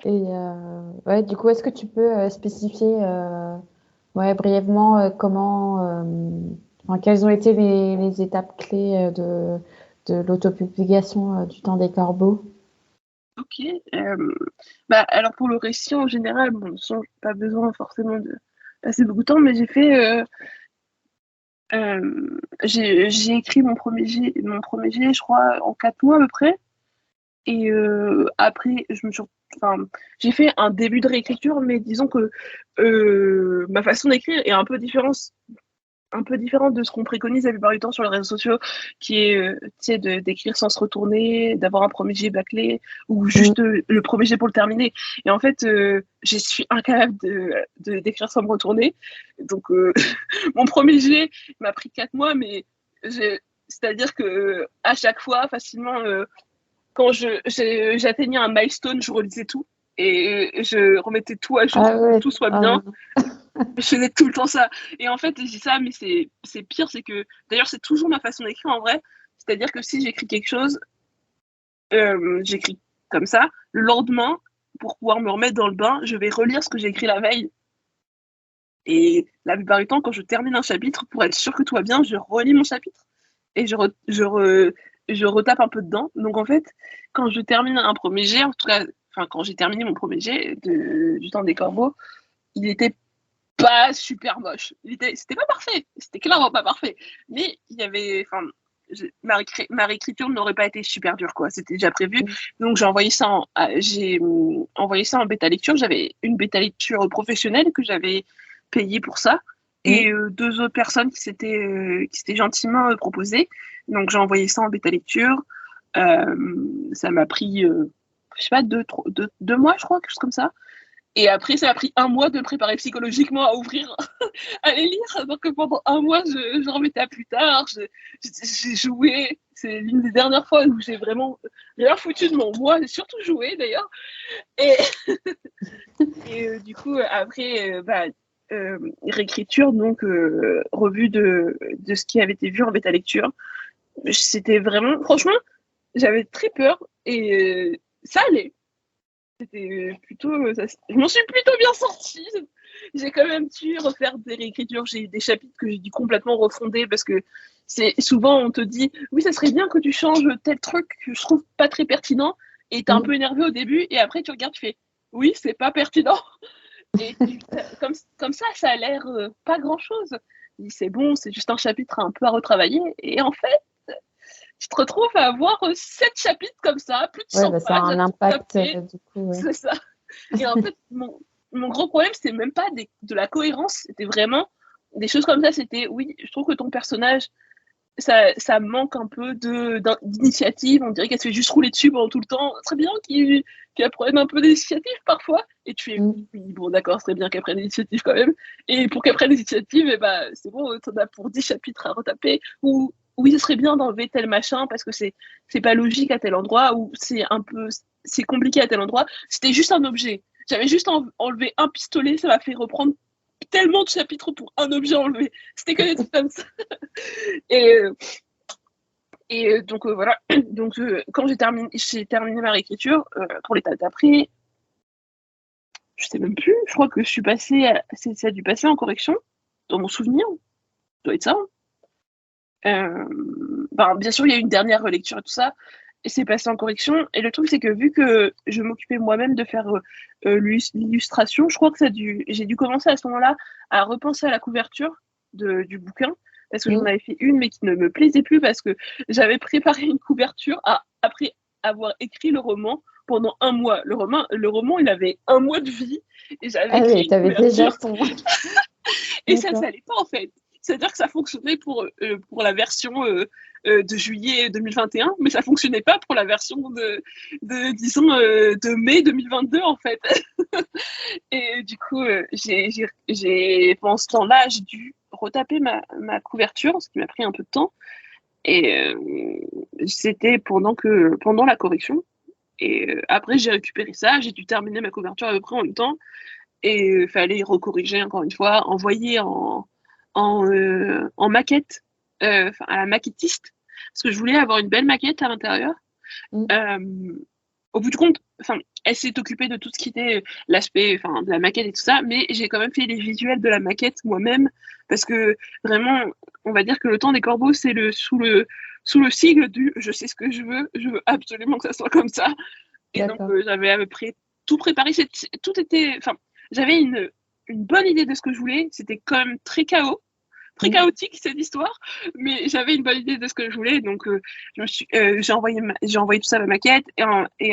[SPEAKER 1] Et ouais, du coup, est-ce que tu peux spécifier brièvement quelles ont été les étapes clés de l'autopublication du Temps des Corbeaux?
[SPEAKER 2] Ok. Alors pour le récit en général, bon, sans pas besoin forcément de passer beaucoup de temps, mais j'ai écrit mon premier jet, je crois, en 4 mois à peu près. Et après, j'ai fait un début de réécriture, mais disons que ma façon d'écrire est un peu différente de ce qu'on préconise la plupart du temps sur les réseaux sociaux, qui est d'écrire sans se retourner, d'avoir un premier jet bâclé, ou juste le premier jet pour le terminer. Et en fait, je suis incapable d'écrire sans me retourner. Donc, mon premier jet m'a pris 4 mois, mais c'est-à-dire que à chaque fois, facilement, quand j'atteignais un milestone, je relisais tout et je remettais tout à jour pour que tout soit bien. Je faisais tout le temps ça. Et en fait, je dis ça, mais c'est pire, c'est que d'ailleurs, c'est toujours ma façon d'écrire en vrai. C'est-à-dire que si j'écris quelque chose, j'écris comme ça. Le lendemain, pour pouvoir me remettre dans le bain, je vais relire ce que j'ai écrit la veille. Et la plupart du temps, quand je termine un chapitre, pour être sûr que tout va bien, je relis mon chapitre et je retape un peu dedans. Donc en fait, quand je termine un premier jet, en tout cas, quand j'ai terminé mon premier jet du Temps des Corbeaux, il était pas super moche. C'était pas parfait. C'était clairement pas parfait. Mais il y avait, ma réécriture n'aurait pas été super dure, quoi. C'était déjà prévu. Donc j'ai envoyé ça en bêta lecture. J'avais une bêta lecture professionnelle que j'avais payée pour ça. Et 2 autres personnes qui s'étaient gentiment proposées. Donc j'ai envoyé ça en bêta lecture. Ça m'a pris, je sais pas, 2 mois, je crois, quelque chose comme ça. Et après, ça m'a pris 1 mois de préparer psychologiquement à ouvrir, à les lire. Donc pendant 1 mois, je remettais à plus tard. J'ai joué. C'est l'une des dernières fois où j'ai vraiment rien foutu de mon mois. J'ai surtout joué d'ailleurs. Et du coup, après, réécriture, donc revue de ce qui avait été vu en bêta lecture. C'était vraiment, franchement, j'avais très peur et ça allait. C'était plutôt, je m'en suis plutôt bien sortie. J'ai quand même dû refaire des réécritures. J'ai eu des chapitres que j'ai dû complètement refonder parce que souvent on te dit oui, ça serait bien que tu changes tel truc que je trouve pas très pertinent, et t'es un peu énervé au début et après tu regardes, tu fais oui, c'est pas pertinent. Et comme ça a l'air pas grand chose. C'est bon, c'est juste un chapitre un peu à retravailler, et en fait tu te retrouves à avoir 7 chapitres comme ça, plus de 100 pages.
[SPEAKER 1] Ça a un impact du coup.
[SPEAKER 2] C'est ça. Et en fait, mon gros problème, c'était même pas de la cohérence, c'était vraiment des choses comme ça. C'était oui, je trouve que ton personnage, ça manque un peu d'initiative. On dirait qu'elle se fait juste rouler dessus pendant tout le temps. Très bien qu'il prenne un peu d'initiative parfois. Et tu fais oui, bon, d'accord, c'est bien qu'elle prenne l'initiative quand même. Et pour qu'elle prenne l'initiative, c'est bon, t'en as pour 10 chapitres à retaper. Ou oui, ce serait bien d'enlever tel machin parce que c'est pas logique à tel endroit, ou c'est compliqué à tel endroit. C'était juste un objet. J'avais juste enlevé un pistolet, ça m'a fait reprendre tellement de chapitres pour un objet enlevé. C'était que des trucs comme ça. Et donc voilà. Donc quand j'ai terminé ma réécriture, pour l'étape d'après, je sais même plus. Je crois que je suis passée, ça a dû passer en correction, dans mon souvenir. Ça doit être ça. Bien sûr, il y a eu une dernière relecture et tout ça, et c'est passé en correction. Et le truc, c'est que vu que je m'occupais moi-même de faire l'illustration, je crois que j'ai dû commencer à ce moment-là à repenser à la couverture du bouquin, parce que j'en avais fait une, mais qui ne me plaisait plus, parce que j'avais préparé une couverture après avoir écrit le roman pendant un mois. Le roman, il avait un mois de vie et j'avais
[SPEAKER 1] Ah
[SPEAKER 2] créé
[SPEAKER 1] oui,
[SPEAKER 2] une
[SPEAKER 1] t'avais déjà
[SPEAKER 2] couverture
[SPEAKER 1] ton...
[SPEAKER 2] et ça
[SPEAKER 1] D'accord.
[SPEAKER 2] n'allait pas en fait. C'est-à-dire que ça fonctionnait pour la version de juillet 2021, mais ça fonctionnait pas pour la version disons, de mai 2022 en fait. Et du coup, pendant ce temps-là, j'ai dû retaper ma couverture, ce qui m'a pris un peu de temps. Et c'était pendant la correction. Et après, j'ai récupéré ça, j'ai dû terminer ma couverture à peu près en même temps. Et il fallait recorriger encore une fois, envoyer en maquette, à la maquettiste, parce que je voulais avoir une belle maquette à l'intérieur.
[SPEAKER 1] Mm.
[SPEAKER 2] Au bout du compte, elle s'est occupée de tout ce qui était l'aspect, de la maquette et tout ça, mais j'ai quand même fait les visuels de la maquette moi-même, parce que vraiment, on va dire que le temps des corbeaux, c'est sous le sigle du je sais ce que je veux absolument que ça soit comme ça. Et donc,
[SPEAKER 1] D'accord.
[SPEAKER 2] j'avais à peu près tout préparé. Tout était, j'avais une bonne idée de ce que je voulais. C'était quand même très très
[SPEAKER 1] Mm.
[SPEAKER 2] chaotique cette histoire, mais j'avais une bonne idée de ce que je voulais. Donc, j'ai envoyé tout ça à la maquette et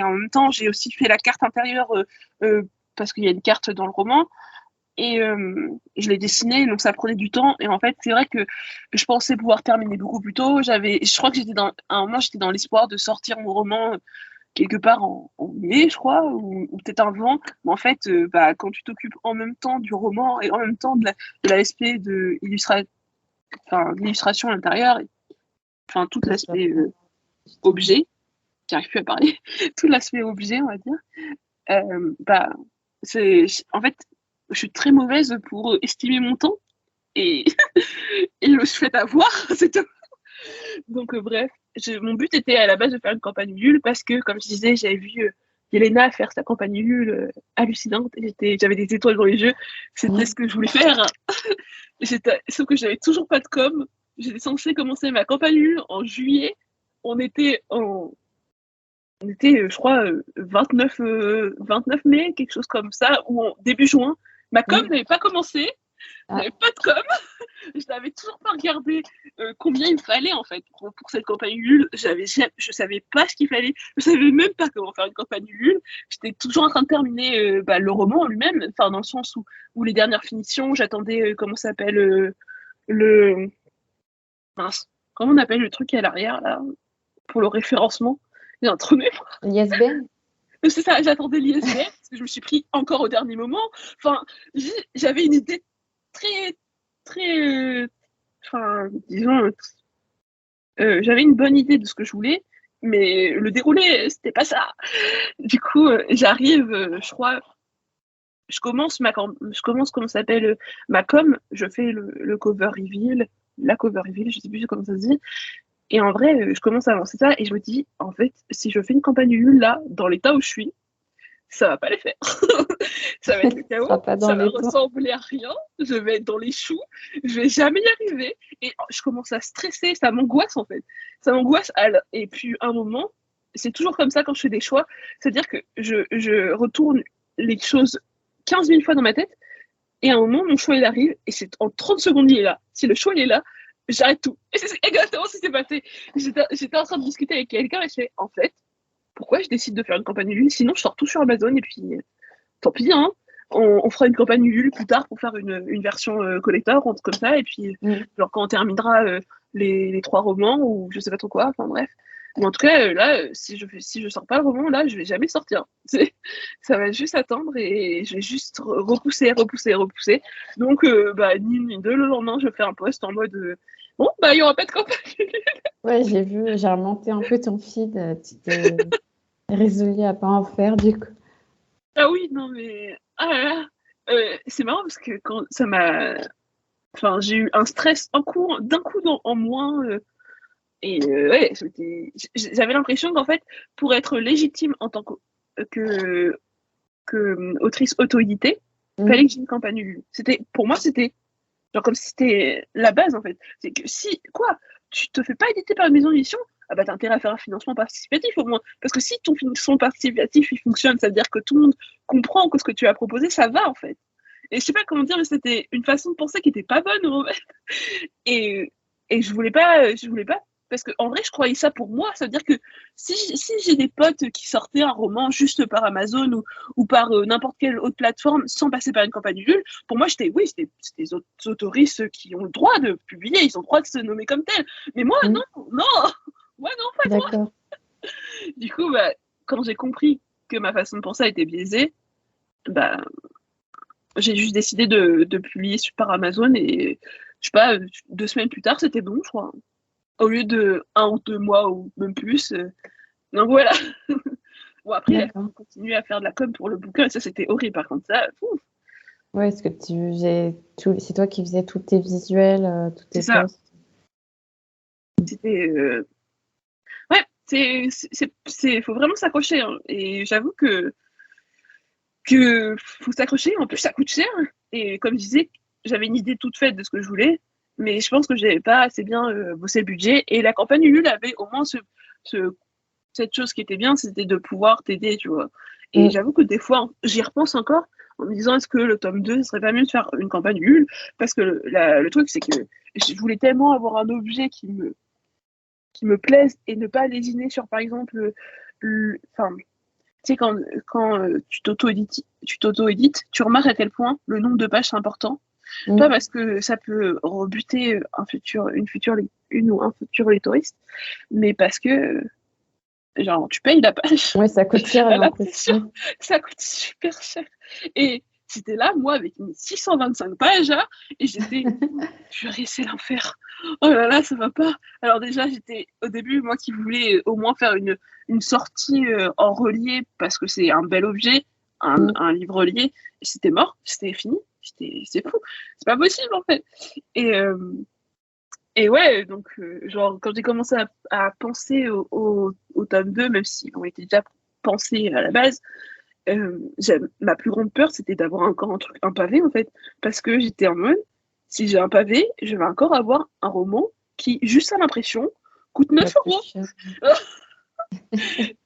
[SPEAKER 2] en même temps, j'ai aussi fait la carte intérieure parce qu'il y a une carte dans le roman. Et je l'ai dessinée, donc ça prenait du temps. Et en fait, c'est vrai que je pensais pouvoir terminer beaucoup plus tôt. Je crois que à un moment, j'étais dans l'espoir de sortir mon roman quelque part en mai, je crois, ou peut-être avant. Mais en fait, quand tu t'occupes en même temps du roman et en même temps de l'aspect de l'illustration à l'intérieur, tout
[SPEAKER 1] C'est sûr.
[SPEAKER 2] l'aspect objet, j'arrive plus à parler, tout l'aspect objet, on va dire, bah, en fait, je suis très mauvaise pour estimer mon temps et, et je me suis fait avoir, c'est tout. Donc, bref, mon but était à la base de faire une campagne Ulule parce que, comme je disais, j'avais vu Yelena faire sa campagne Ulule hallucinante et j'avais des étoiles dans les yeux. C'était ce que je voulais faire. Sauf que j'avais toujours pas de com. J'étais censée commencer ma campagne Ulule en juillet. On était, je crois, 29 mai, quelque chose comme ça, ou début juin. Ma com
[SPEAKER 1] Mm.
[SPEAKER 2] n'avait pas commencé.
[SPEAKER 1] Ah,
[SPEAKER 2] J'avais pas de com. Je n'avais toujours pas regardé combien il me fallait en fait pour cette campagne Ulule. Je savais pas ce qu'il fallait. Je savais même pas comment faire une campagne Ulule. J'étais toujours en train de terminer le roman en lui-même, dans le sens où les dernières finitions, j'attendais comment ça s'appelle le mince, comment on appelle le truc à l'arrière là pour le référencement. J'ai un trou de mémoire.
[SPEAKER 1] l'ISBN?
[SPEAKER 2] C'est ça, j'attendais l'ISBN parce que je me suis pris encore au dernier moment. J'avais une idée très très disons, j'avais une bonne idée de ce que je voulais, mais le déroulé, c'était pas ça. Du coup, j'arrive, je crois, je commence, comment ça s'appelle, ma com, je fais le cover reveal, la cover reveal, je sais plus comment ça se dit. Et en vrai, je commence à avancer ça et je me dis, en fait, si je fais une campagne Ulule là, dans l'état où je suis, ça va pas les faire. Ça va être le
[SPEAKER 1] Ce
[SPEAKER 2] chaos,
[SPEAKER 1] sera pas dans
[SPEAKER 2] ça va
[SPEAKER 1] les temps.
[SPEAKER 2] ressembler à rien, je vais être dans les choux, je vais jamais y arriver. Et je commence à stresser, ça m'angoisse en fait. Ça m'angoisse. Et puis un moment, c'est toujours comme ça quand je fais des choix, c'est-à-dire que je retourne les choses 15 000 fois dans ma tête, et à un moment, mon choix il arrive, et c'est en 30 secondes il est là. Si le choix il est là, j'arrête tout. Et c'est exactement ce qui s'est passé. J'étais en train de discuter avec quelqu'un, et je fais, en fait, pourquoi je décide de faire une campagne Ulule? Sinon, je sors tout sur Amazon, et puis tant pis, hein. On fera une campagne Ulule plus tard pour faire une version collector, comme ça, et puis
[SPEAKER 1] Mm.
[SPEAKER 2] genre quand on terminera les 3 romans, ou je sais pas trop quoi, enfin bref. Mais en tout cas, là, si je sors pas le roman, là, je vais jamais sortir. Ça va juste attendre et je vais juste repousser. Donc, ni une ni deux, le lendemain, je fais un post en mode bon, il y aura pas de campagne.
[SPEAKER 1] Ouais, j'ai vu, j'ai remonté un peu ton feed. Tu t'es résolu à pas en faire, du coup.
[SPEAKER 2] Ah oui, non, mais ah là là. C'est marrant parce que quand ça m'a. J'ai eu un stress d'un coup en moins. Ouais, j'avais l'impression qu'en fait, pour être légitime en tant que autrice auto-éditée, il fallait
[SPEAKER 1] Mm.
[SPEAKER 2] que j'ai une campagne Ulule. Pour moi, c'était genre comme si c'était la base en fait. C'est que si, quoi, tu te fais pas éditer par une maison d'édition, ah bah t'as intérêt à faire un financement participatif au moins. Parce que si ton financement participatif il fonctionne, ça veut dire que tout le monde comprend que ce que tu as proposé, ça va en fait. Et je sais pas comment dire, mais c'était une façon de penser qui était pas bonne en fait. Et, et je voulais pas parce qu'en vrai, je croyais ça pour moi. Ça veut dire que si j'ai des potes qui sortaient un roman juste par Amazon ou par n'importe quelle autre plateforme sans passer par une campagne Ulule, pour moi, c'était des autoristes qui ont le droit de publier, ils ont le droit de se nommer comme tels. Mais moi, non, moi, non, pas moi.
[SPEAKER 1] D'accord.
[SPEAKER 2] Du coup, quand j'ai compris que ma façon de penser était biaisée, j'ai juste décidé de publier par Amazon et je sais pas, 2 semaines plus tard, c'était bon, je crois. Au lieu de 1 ou 2 mois ou même plus. Donc voilà. Bon, après, il a continué à faire de la com pour le bouquin et ça, c'était horrible. Par contre, ça,
[SPEAKER 1] Ouais, est-ce que c'est toi qui faisais tous tes visuels, tous tes posts?
[SPEAKER 2] C'était. Ouais, faut vraiment s'accrocher. Hein. Et j'avoue que faut s'accrocher. En plus, ça coûte cher. Et comme je disais, j'avais une idée toute faite de ce que je voulais, mais je pense que j'avais pas assez bien bossé le budget. Et la campagne Ulule avait au moins cette chose qui était bien, c'était de pouvoir t'aider, tu vois. Et j'avoue que des fois, j'y repense encore en me disant est-ce que le tome 2, ce serait pas mieux de faire une campagne Ulule? Parce que le truc, c'est que je voulais tellement avoir un objet qui me plaise et ne pas lésiner sur, par exemple, enfin, tu sais, quand tu t'auto-édites, tu remarques à quel point le nombre de pages c'est important. Pas parce que ça peut rebuter une ou un futur lectoriste, mais parce que genre tu payes la page.
[SPEAKER 1] Oui, ça coûte cher.
[SPEAKER 2] Ça coûte super cher. Et j'étais là, moi, avec mes 625 pages, là, et j'étais, purée, c'est l'enfer. Oh là là, ça va pas. Alors déjà, j'étais, au début, moi qui voulais au moins faire une sortie en relié, parce que c'est un bel objet, un livre relié, et c'était mort, c'était fini. C'est fou. C'est pas possible, en fait. Et ouais, donc, genre, quand j'ai commencé à penser au tome 2, même si on était déjà pensé à la base, ma plus grande peur, c'était d'avoir encore un pavé, en fait. Parce que j'étais en mode, si j'ai un pavé, je vais encore avoir un roman qui, juste à l'impression, coûte 9 euros.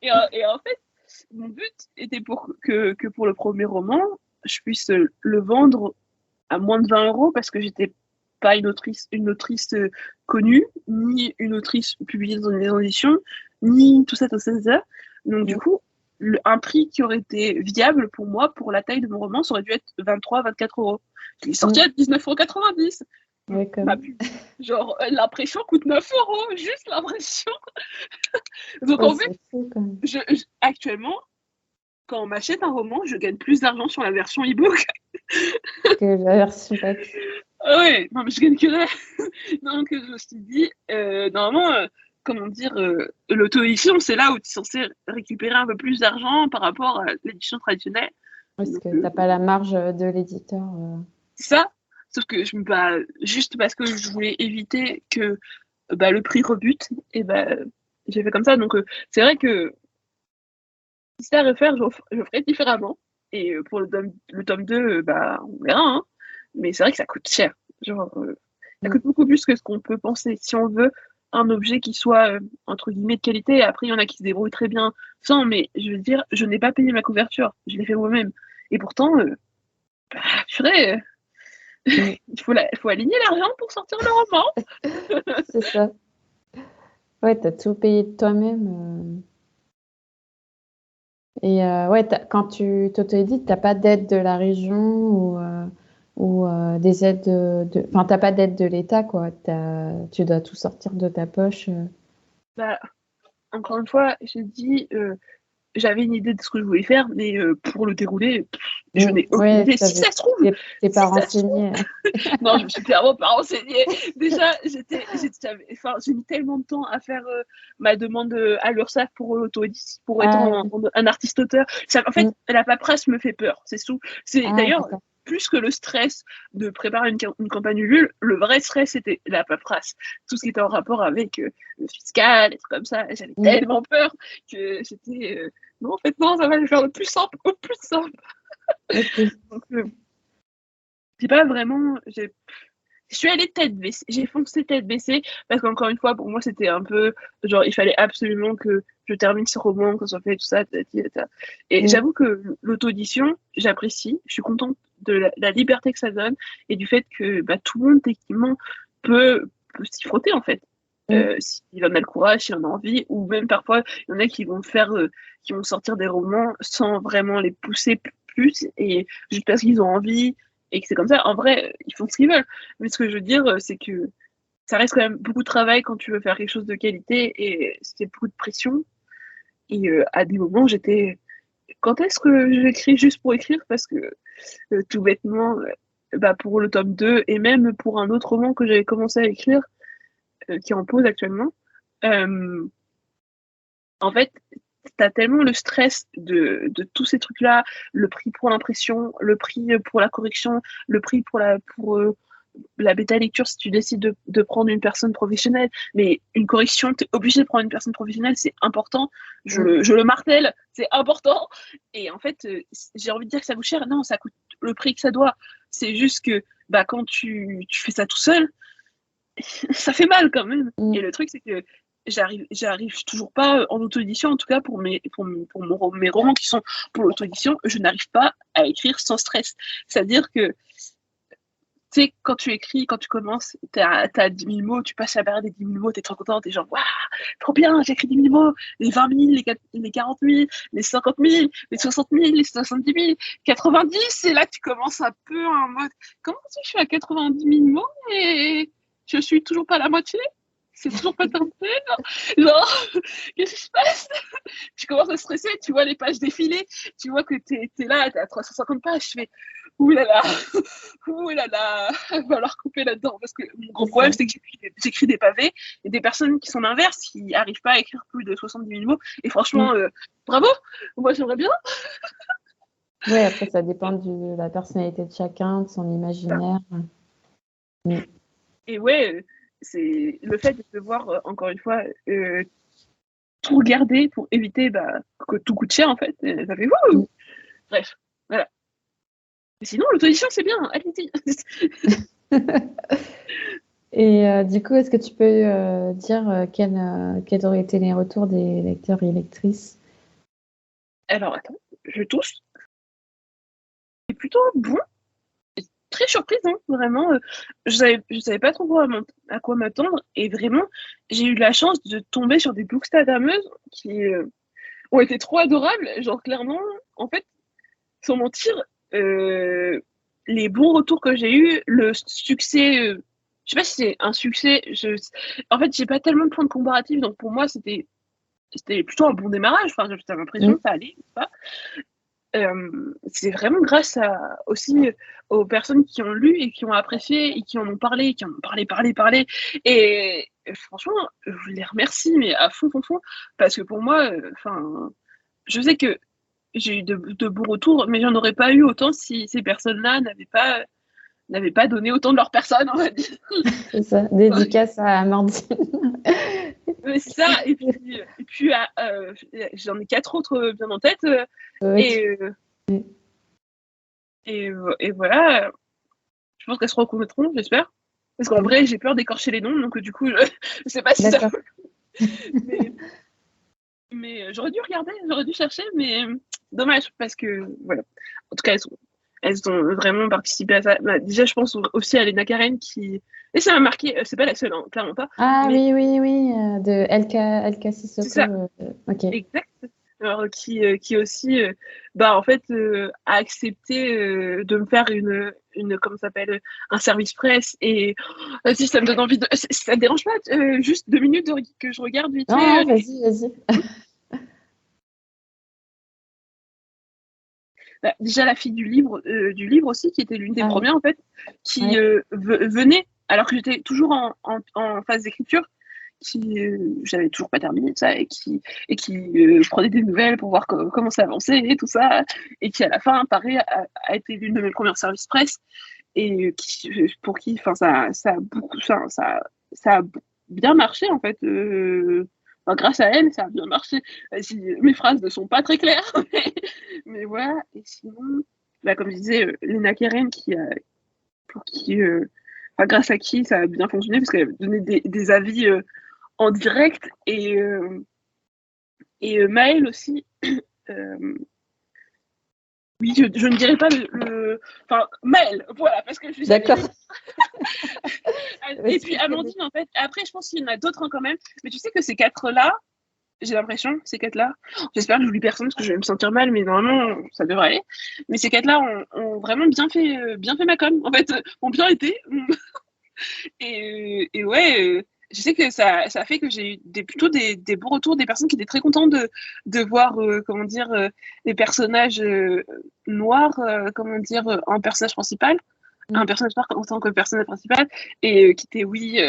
[SPEAKER 2] Et en fait, mon but était que pour le premier roman, je puisse le vendre à moins de 20 euros parce que j'étais pas une autrice connue, ni une autrice publiée dans une maison d'édition, ni tout ça. Donc, du coup, un prix qui aurait été viable pour moi, pour la taille de mon roman, ça aurait dû être 23-24 euros. Je l'ai sorti à 19,90 €. Genre, l'impression coûte 9 euros, juste l'impression. Donc, en fait, actuellement, quand on m'achète un roman, je gagne plus d'argent sur la version e-book
[SPEAKER 1] que la version papier.
[SPEAKER 2] Ah ouais, non, mais je gagne que là. Donc, je me suis dit, normalement, comment dire, l'auto-édition, c'est là où tu es censé récupérer un peu plus d'argent par rapport à l'édition traditionnelle.
[SPEAKER 1] Parce que tu n'as pas la marge de l'éditeur.
[SPEAKER 2] C'est ça. Sauf que juste parce que je voulais éviter que le prix rebute, et j'ai fait comme ça. Donc, c'est vrai que si c'était à refaire, je ferais différemment. Et pour le tome 2, on verra. Hein. Mais c'est vrai que ça coûte cher. Genre, ça coûte beaucoup plus que ce qu'on peut penser. Si on veut un objet qui soit, entre guillemets, de qualité, après, il y en a qui se débrouillent très bien sans, mais je veux dire, je n'ai pas payé ma couverture. Je l'ai fait moi-même. Et pourtant, purée, il faut aligner l'argent pour sortir le roman.
[SPEAKER 1] C'est ça. Ouais, tu as tout payé de toi-même. Et ouais, quand tu t'auto-édites, tu n'as pas d'aide de la région ou des aides enfin, tu n'as pas d'aide de l'État, quoi. Tu dois tout sortir de ta poche.
[SPEAKER 2] Encore une fois, j'ai dit, j'avais une idée de ce que je voulais faire, mais pour le dérouler, je n'ai aucune idée. Si ça se trouve,
[SPEAKER 1] t'es pas renseignée.
[SPEAKER 2] Non, je me suis clairement pas renseignée. Déjà, j'ai mis tellement de temps à faire ma demande à l'URSSAF pour l'auto-édition, pour être un artiste-auteur. En fait, la paperasse me fait peur. D'ailleurs, plus que le stress de préparer une campagne Ulule, le vrai stress, c'était la paperasse. Tout ce qui était en rapport avec le fiscal, et tout comme ça. J'avais tellement peur que j'étais... non, en fait, non, ça va le faire le plus simple, au plus simple. Donc, j'ai pas vraiment... Je suis allée tête baissée, j'ai foncé tête baissée, parce qu'encore une fois, pour moi, c'était un peu... Genre, il fallait absolument que je termine ce roman, que ça soit fait, tout ça, et j'avoue que l'auto-édition, j'apprécie, je suis contente de la liberté que ça donne, et du fait que tout le monde, techniquement, peut s'y frotter, en fait. s'il en a le courage, s'il en a envie, ou même parfois, il y en a qui vont qui vont sortir des romans sans vraiment les pousser plus, et juste parce qu'ils ont envie, et que c'est comme ça. En vrai, ils font ce qu'ils veulent. Mais ce que je veux dire, c'est que ça reste quand même beaucoup de travail quand tu veux faire quelque chose de qualité, et c'est beaucoup de pression. Et à des moments, j'étais... Quand est-ce que j'écris juste pour écrire? Parce que tout bêtement, pour le tome 2, et même pour un autre roman que j'avais commencé à écrire, qui est en pause actuellement, en fait, t'as tellement le stress de tous ces trucs-là, le prix pour l'impression, le prix pour la correction, le prix pour la bêta lecture si tu décides de prendre une personne professionnelle. Mais une correction, tu es obligé de prendre une personne professionnelle, c'est important. Je le martèle, c'est important. Et en fait, j'ai envie de dire que ça coûte cher. Non, ça coûte le prix que ça doit. C'est juste que quand tu fais ça tout seul, ça fait mal quand même. Et le truc, c'est que j'arrive toujours pas en auto-édition, en tout cas pour mes romans qui sont pour l'auto-édition, je n'arrive pas à écrire sans stress. C'est-à-dire que tu sais, quand tu écris, quand tu commences, t'as 10 000 mots, tu passes la barrière des 10 000 mots, t'es trop content, t'es genre, waouh, trop bien, j'ai écrit 10 000 mots, les 20 000, les 40 000, les 50 000, les 60 000, les 70 000, 90, c'est là que tu commences un peu en mode, comment si je suis à 90 000 mots et je suis toujours pas à la moitié? C'est toujours pas terminé, genre, qu'est-ce qui se passe? Tu commences à stresser, tu vois les pages défiler, tu vois que t'es là, t'es à 350 pages, je fais, ouh là là, il va falloir couper là-dedans. Parce que mon gros problème, c'est que j'écris des pavés, et des personnes qui sont l'inverse, qui n'arrivent pas à écrire plus de 70 000 mots. Et franchement, bravo, moi j'aimerais bien.
[SPEAKER 1] Oui, après, ça dépend de la personnalité de chacun, de son imaginaire.
[SPEAKER 2] Et ouais, c'est le fait de devoir, encore une fois, tout regarder pour éviter que tout coûte cher, en fait. Ça fait wouh. Bref, voilà. Mais sinon, l'auto-édition, c'est bien, allez-y.
[SPEAKER 1] Et du coup, est-ce que tu peux dire quels auraient été les retours des lecteurs et lectrices?
[SPEAKER 2] Alors, attends, je tousse. C'est plutôt bon. Très surprise, hein, vraiment. Je savais pas trop à quoi m'attendre. Et vraiment, j'ai eu la chance de tomber sur des bookstagrameuses qui ont été trop adorables. Genre, clairement, en fait, sans mentir, les bons retours que j'ai eus, le succès, je sais pas si c'est un succès. En fait, j'ai pas tellement de points de comparatif, donc pour moi, c'était plutôt un bon démarrage. Enfin, j'avais l'impression que ça allait, pas. C'est vraiment grâce aussi aux personnes qui ont lu et qui ont apprécié et qui en ont parlé, qui en ont parlé. Et franchement, je les remercie, mais à fond, parce que pour moi, je sais que j'ai eu de bons retours, mais j'en aurais pas eu autant si ces personnes-là n'avaient pas donné autant de leur personne, on va dire.
[SPEAKER 1] C'est ça, dédicace à Amandine.
[SPEAKER 2] Mais c'est ça, et puis j'en ai 4 autres bien en tête, et voilà, je pense qu'elles se reconnaîtront, j'espère. Parce qu'en vrai, j'ai peur d'écorcher les noms, donc du coup, je sais pas si ça... mais j'aurais dû regarder, j'aurais dû chercher, mais dommage, parce que, voilà. En tout cas, elles ont vraiment participé à ça. Déjà, je pense aussi à Lena Karen qui... Et ça m'a marqué, c'est pas la seule, hein, clairement pas.
[SPEAKER 1] Ah mais... oui, de LK Sissoko.
[SPEAKER 2] C'est ça, exact. Alors, qui aussi, en fait, a accepté de me faire comment ça s'appelle, un service presse. Et si ça me donne envie de... Ça te dérange pas, juste 2 minutes que je regarde vite fait?
[SPEAKER 1] Non, vas-y.
[SPEAKER 2] Déjà, la fille du livre aussi, qui était l'une des premières, en fait, qui venait, alors que j'étais toujours en phase d'écriture, j'avais toujours pas terminé ça, et qui prenait des nouvelles pour voir comment ça avançait et tout ça, et qui à la fin, pareil, a été l'une de mes premières services presse, et pour qui, ça a bien marché, en fait. Grâce à elle, ça a bien marché. Mes phrases ne sont pas très claires, mais voilà. Et sinon, comme je disais, Lena Karen, grâce à qui ça a bien fonctionné, parce qu'elle a donné des avis en direct, et Maëlle aussi. Oui, je ne dirais pas enfin, Maëlle, voilà, parce que je lui
[SPEAKER 1] D'accord.
[SPEAKER 2] Et puis Amandine, en fait. Après, je pense qu'il y en a d'autres quand même. Mais tu sais que ces 4-là, j'ai l'impression, ces 4-là, j'espère que j'oublie personne parce que je vais me sentir mal, mais normalement, ça devrait aller. Mais ces 4-là ont vraiment bien fait ma com, en fait, ont bien été. Et ouais, je sais que ça a fait que j'ai eu plutôt des bons retours, des personnes qui étaient très contentes de voir, comment dire, des personnages noirs, comment dire, en personnage principal, un personnage noir en tant que personnage principal, et qui était, oui,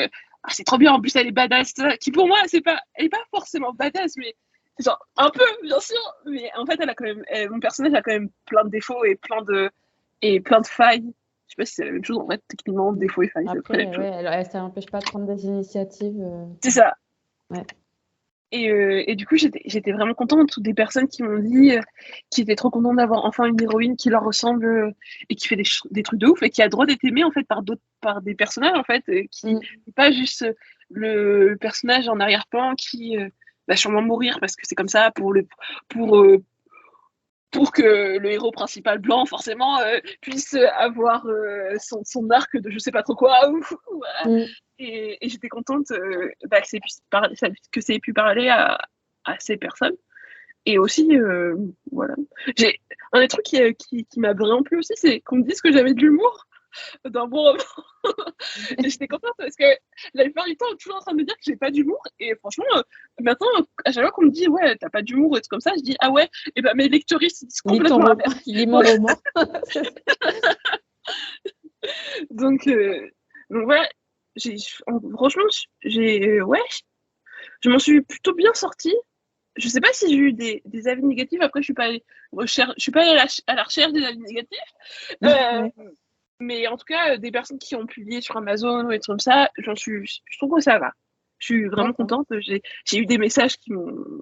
[SPEAKER 2] c'est trop bien, en plus elle est badass, qui pour moi, elle est pas forcément badass, mais c'est genre un peu, bien sûr, mais en fait, mon personnage a quand même plein de défauts et plein de failles. Je sais pas si c'est la même chose, en fait, techniquement, défauts et failles, c'est
[SPEAKER 1] Après,
[SPEAKER 2] la même chose.
[SPEAKER 1] ça n'empêche pas de prendre des initiatives.
[SPEAKER 2] C'est ça.
[SPEAKER 1] Ouais.
[SPEAKER 2] Et du coup, j'étais vraiment contente. Toutes des personnes qui m'ont dit qu'ils étaient trop contentes d'avoir enfin une héroïne qui leur ressemble et qui fait des trucs de ouf et qui a le droit d'être aimée en fait par des personnages en fait qui n'est pas juste le personnage en arrière-plan qui va sûrement mourir parce que c'est comme ça pour que le héros principal blanc forcément puisse avoir son arc de je sais pas trop quoi. Voilà. Et j'étais contente que ça ait pu parler à ces personnes. Et aussi, voilà. Un des trucs qui m'a vraiment plu aussi, c'est qu'on me dise que j'avais de l'humour d'un bon roman. Et j'étais contente parce que la plupart du temps, on est toujours en train de me dire que j'ai pas d'humour. Et franchement, maintenant, à chaque fois qu'on me dit, ouais, t'as pas d'humour et tout comme ça, je dis, ah ouais, et ben mes lectrices, ils disent complètement l'inverse.
[SPEAKER 1] Lis mon roman.
[SPEAKER 2] Donc ouais, franchement, ouais, je m'en suis plutôt bien sortie. Je sais pas si j'ai eu des avis négatifs. Après, je suis pas allée à la recherche des avis négatifs. Mais en tout cas, des personnes qui ont publié sur Amazon ou des trucs comme ça, je trouve que ça va. Je suis vraiment contente. J'ai eu des messages qui m'ont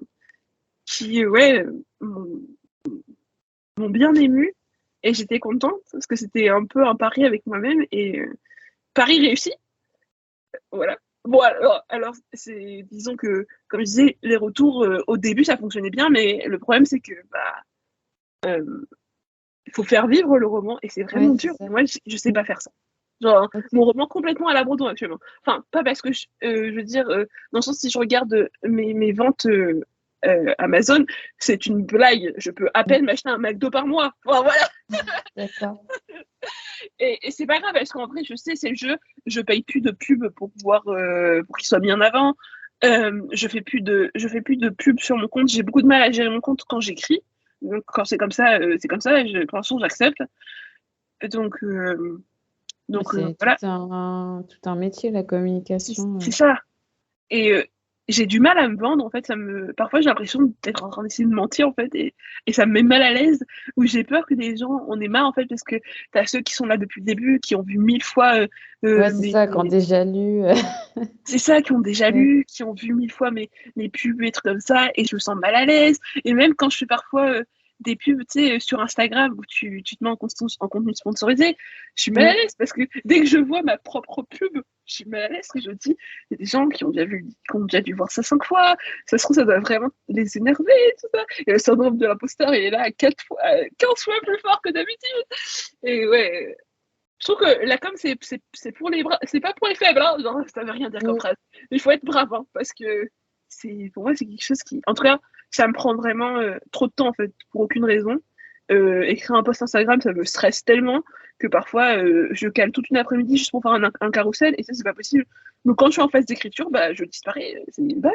[SPEAKER 2] bien émue et j'étais contente parce que c'était un peu un pari avec moi-même et pari réussi. Voilà. Bon, alors disons que, comme je disais, les retours au début ça fonctionnait bien, mais le problème c'est que il faut faire vivre le roman et c'est vraiment dur. Moi, je sais pas faire ça. Genre, mon roman complètement à l'abandon actuellement. Enfin, pas parce que je veux dire, dans le sens si je regarde mes ventes Amazon, c'est une blague. Je peux à peine m'acheter un McDo par mois. Enfin, voilà.
[SPEAKER 1] D'accord.
[SPEAKER 2] Et c'est pas grave parce qu'en vrai, je sais, c'est le jeu. Je paye plus de pub pour pouvoir pour qu'il soit mis en avant. Je fais plus de pub sur mon compte. J'ai beaucoup de mal à gérer mon compte quand j'écris. Donc quand c'est comme ça, c'est comme ça. Pour l'instant, j'accepte. Donc
[SPEAKER 1] c'est
[SPEAKER 2] voilà.
[SPEAKER 1] tout un métier, la communication.
[SPEAKER 2] C'est ça. Et j'ai du mal à me vendre, en fait. Parfois, j'ai l'impression d'être en train d'essayer de mentir, en fait. Et ça me met mal à l'aise. Ou j'ai peur que des gens en aient marre, en fait, parce que t'as ceux qui sont là depuis le début, qui ont vu 1000 fois.
[SPEAKER 1] C'est ça, qui ont déjà lu.
[SPEAKER 2] C'est ça, qui ont déjà lu, qui ont vu 1000 fois mes pubs et trucs comme ça. Et je me sens mal à l'aise. Et même quand je fais parfois des pubs, tu sais, sur Instagram où tu te mets en contenu sponsorisé, je suis mal à l'aise parce que dès que je vois ma propre pub, je suis mal à l'aise et je dis, il y a des gens qui ont déjà dû voir ça 5 fois, ça se trouve, ça doit vraiment les énerver et tout ça. Et le syndrome de l'imposteur, il est là 15 fois plus fort que d'habitude. Et ouais, je trouve que la com, c'est pour les bras, c'est pas pour les faibles, hein. Genre, ça veut rien dire comme phrase. Il faut être brave, hein, parce que pour moi, c'est quelque chose qui, en tout cas, ça me prend vraiment trop de temps, en fait, pour aucune raison. Écrire un post Instagram, ça me stresse tellement que parfois, je cale toute une après-midi juste pour faire un carrousel, et ça, c'est pas possible. Donc, quand je suis en phase d'écriture, bah, je disparais, c'est bye.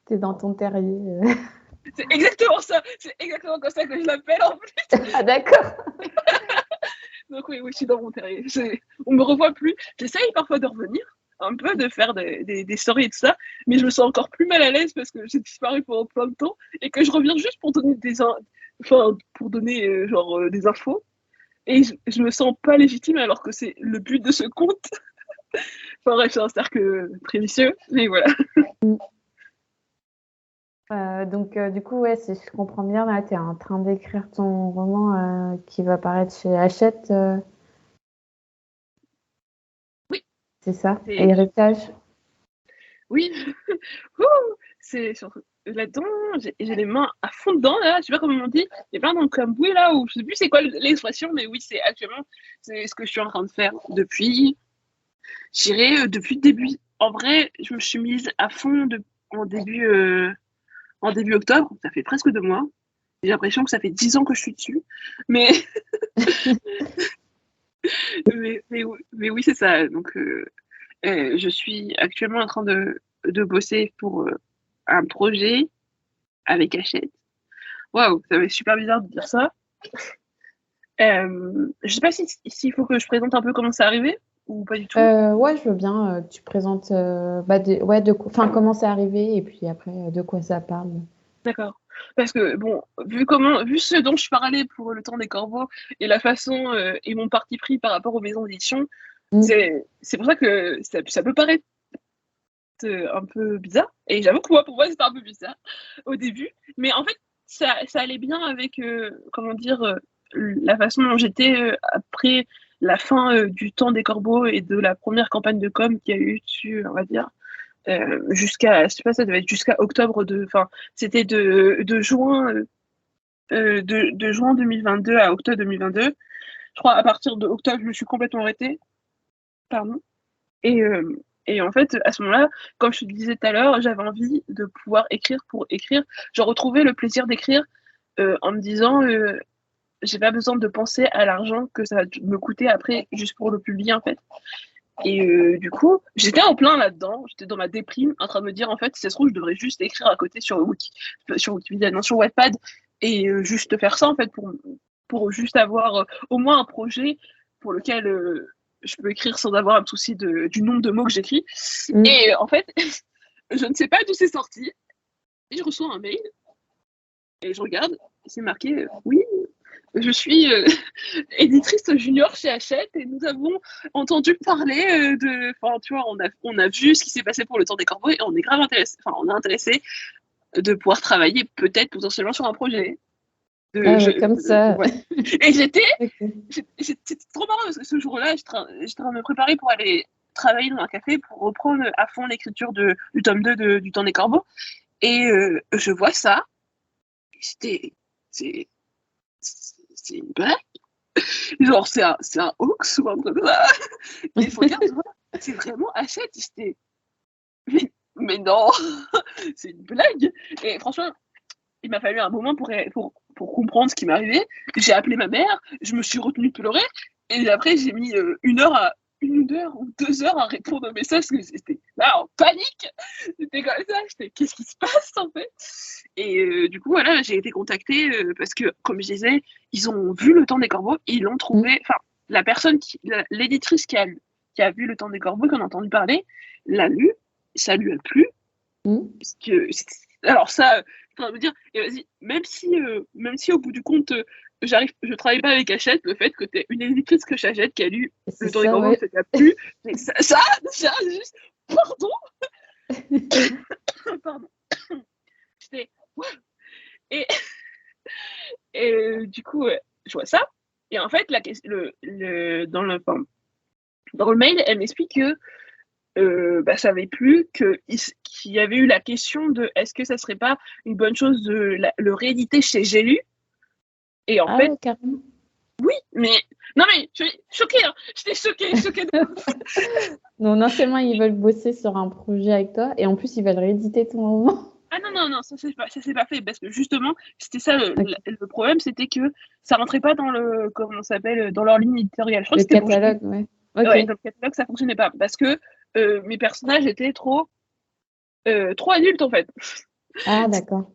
[SPEAKER 1] T'es dans ton terrier.
[SPEAKER 2] C'est exactement ça. C'est exactement comme ça que je l'appelle, en plus.
[SPEAKER 1] Ah, d'accord.
[SPEAKER 2] Donc oui, je suis dans mon terrier. On me revoit plus. J'essaye parfois de revenir, un peu, de faire des stories et tout ça, mais je me sens encore plus mal à l'aise parce que j'ai disparu pendant plein de temps et que je reviens juste pour donner des infos. Et je me sens pas légitime alors que c'est le but de ce compte. Enfin bref, c'est un cercle très vicieux, mais voilà.
[SPEAKER 1] Donc, du coup, ouais, si je comprends bien, là, tu es en train d'écrire ton roman qui va paraître chez Hachette.
[SPEAKER 2] Oui.
[SPEAKER 1] C'est ça. Héritage.
[SPEAKER 2] Oui. C'est surtout. là-dedans, j'ai les mains à fond dedans, là, je sais pas comment on dit, il y a plein de cambouis, là, où je sais plus c'est quoi l'expression, mais oui, c'est actuellement, c'est ce que je suis en train de faire depuis, je dirais, depuis le début. En vrai, je me suis mise à fond en début octobre, ça fait presque 2 mois. J'ai l'impression que ça fait 10 ans que je suis dessus, mais mais oui, c'est ça. Donc, je suis actuellement en train de bosser pour un projet avec Hachette. Waouh, ça va être super bizarre de dire ça. Je sais pas s'il faut que je présente un peu comment c'est arrivé ou pas du tout.
[SPEAKER 1] Ouais, je veux bien. Tu présentes comment c'est arrivé et puis après, de quoi ça parle.
[SPEAKER 2] D'accord. Parce que, bon, vu ce dont je parlais pour Le Temps des Corbeaux et la façon et mon parti pris par rapport aux maisons d'édition, c'est pour ça que ça peut paraître un peu bizarre. Et j'avoue que pour moi, c'était un peu bizarre au début. Mais en fait, ça allait bien avec, comment dire, la façon dont j'étais après la fin du Temps des Corbeaux et de la première campagne de com qu'il y a eu dessus, on va dire. Jusqu'à, je sais pas, ça devait être jusqu'à octobre c'était de juin, de juin 2022 à octobre 2022. Je crois à partir de octobre, je me suis complètement arrêtée. Pardon. Et en fait, à ce moment-là, comme je te disais tout à l'heure, j'avais envie de pouvoir écrire pour écrire. Je retrouvais le plaisir d'écrire en me disant, j'ai pas besoin de penser à l'argent que ça va me coûter après juste pour le publier en fait. Et du coup, j'étais en plein là-dedans, j'étais dans ma déprime, en train de me dire, en fait, si ça se trouve, je devrais juste écrire à côté sur Wikipédia, non, sur Wattpad, et juste faire ça, en fait, pour juste avoir au moins un projet pour lequel je peux écrire sans avoir à me soucier du nombre de mots que j'écris. Et en fait, je ne sais pas d'où c'est sorti, et je reçois un mail, et je regarde, c'est marqué, oui, je suis éditrice junior chez Hachette et nous avons entendu parler tu vois, on a vu ce qui s'est passé pour Le Temps des Corbeaux et on est grave intéressé, on est intéressé de pouvoir travailler peut-être potentiellement sur un projet.
[SPEAKER 1] Comme ça.
[SPEAKER 2] Ouais. Et j'étais trop marrant parce que ce jour-là, j'étais en train de me préparer pour aller travailler dans un café pour reprendre à fond l'écriture du tome 2 du Temps des Corbeaux. Et je vois ça. C'est une blague. Genre, c'est un hoax ou un truc comme ça. Et je regarde, c'est vraiment Hachette. Mais non, c'est une blague. Et franchement, il m'a fallu un moment pour comprendre ce qui m'arrivait. J'ai appelé ma mère, je me suis retenue de pleurer. Et après, j'ai mis 1 heure ou 2 heures à répondre aux messages parce que j'étais là en panique. J'étais comme ça, qu'est-ce qui se passe en fait? Et du coup, voilà, j'ai été contactée parce que, comme je disais, ils ont vu Le Temps des Corbeaux, ils l'ont trouvé. Enfin, la personne, l'éditrice qui a vu Le Temps des Corbeaux, qui en a entendu parler, l'a lu, ça lui a plu. Parce que, alors ça, je train de me dire, et vas-y, même si au bout du compte, je travaille pas avec Hachette, le fait que tu es une éditrice que j'achète qui a lu Le Temps des Corbeaux, ça t'a plu, ça, juste, pardon. Pardon. J'étais, et du coup, je vois ça. Et en fait, dans le mail, elle m'explique que ça avait plu, qu'il y avait eu la question de est-ce que ça serait pas une bonne chose de le rééditer chez J'ai lu. Et en fait,
[SPEAKER 1] carrément.
[SPEAKER 2] Oui, mais non mais je suis choquée, hein. J'étais choquée de...
[SPEAKER 1] Non seulement ils veulent bosser sur un projet avec toi, et en plus ils veulent rééditer ton roman.
[SPEAKER 2] Ah non, ça s'est pas fait parce que justement c'était ça le problème, c'était que ça rentrait pas dans dans leur ligne éditoriale. Je crois
[SPEAKER 1] le
[SPEAKER 2] que c'était
[SPEAKER 1] catalogue, ouais.
[SPEAKER 2] Okay. Ouais, dans le catalogue ça fonctionnait pas parce que mes personnages étaient trop adultes en fait.
[SPEAKER 1] Ah d'accord.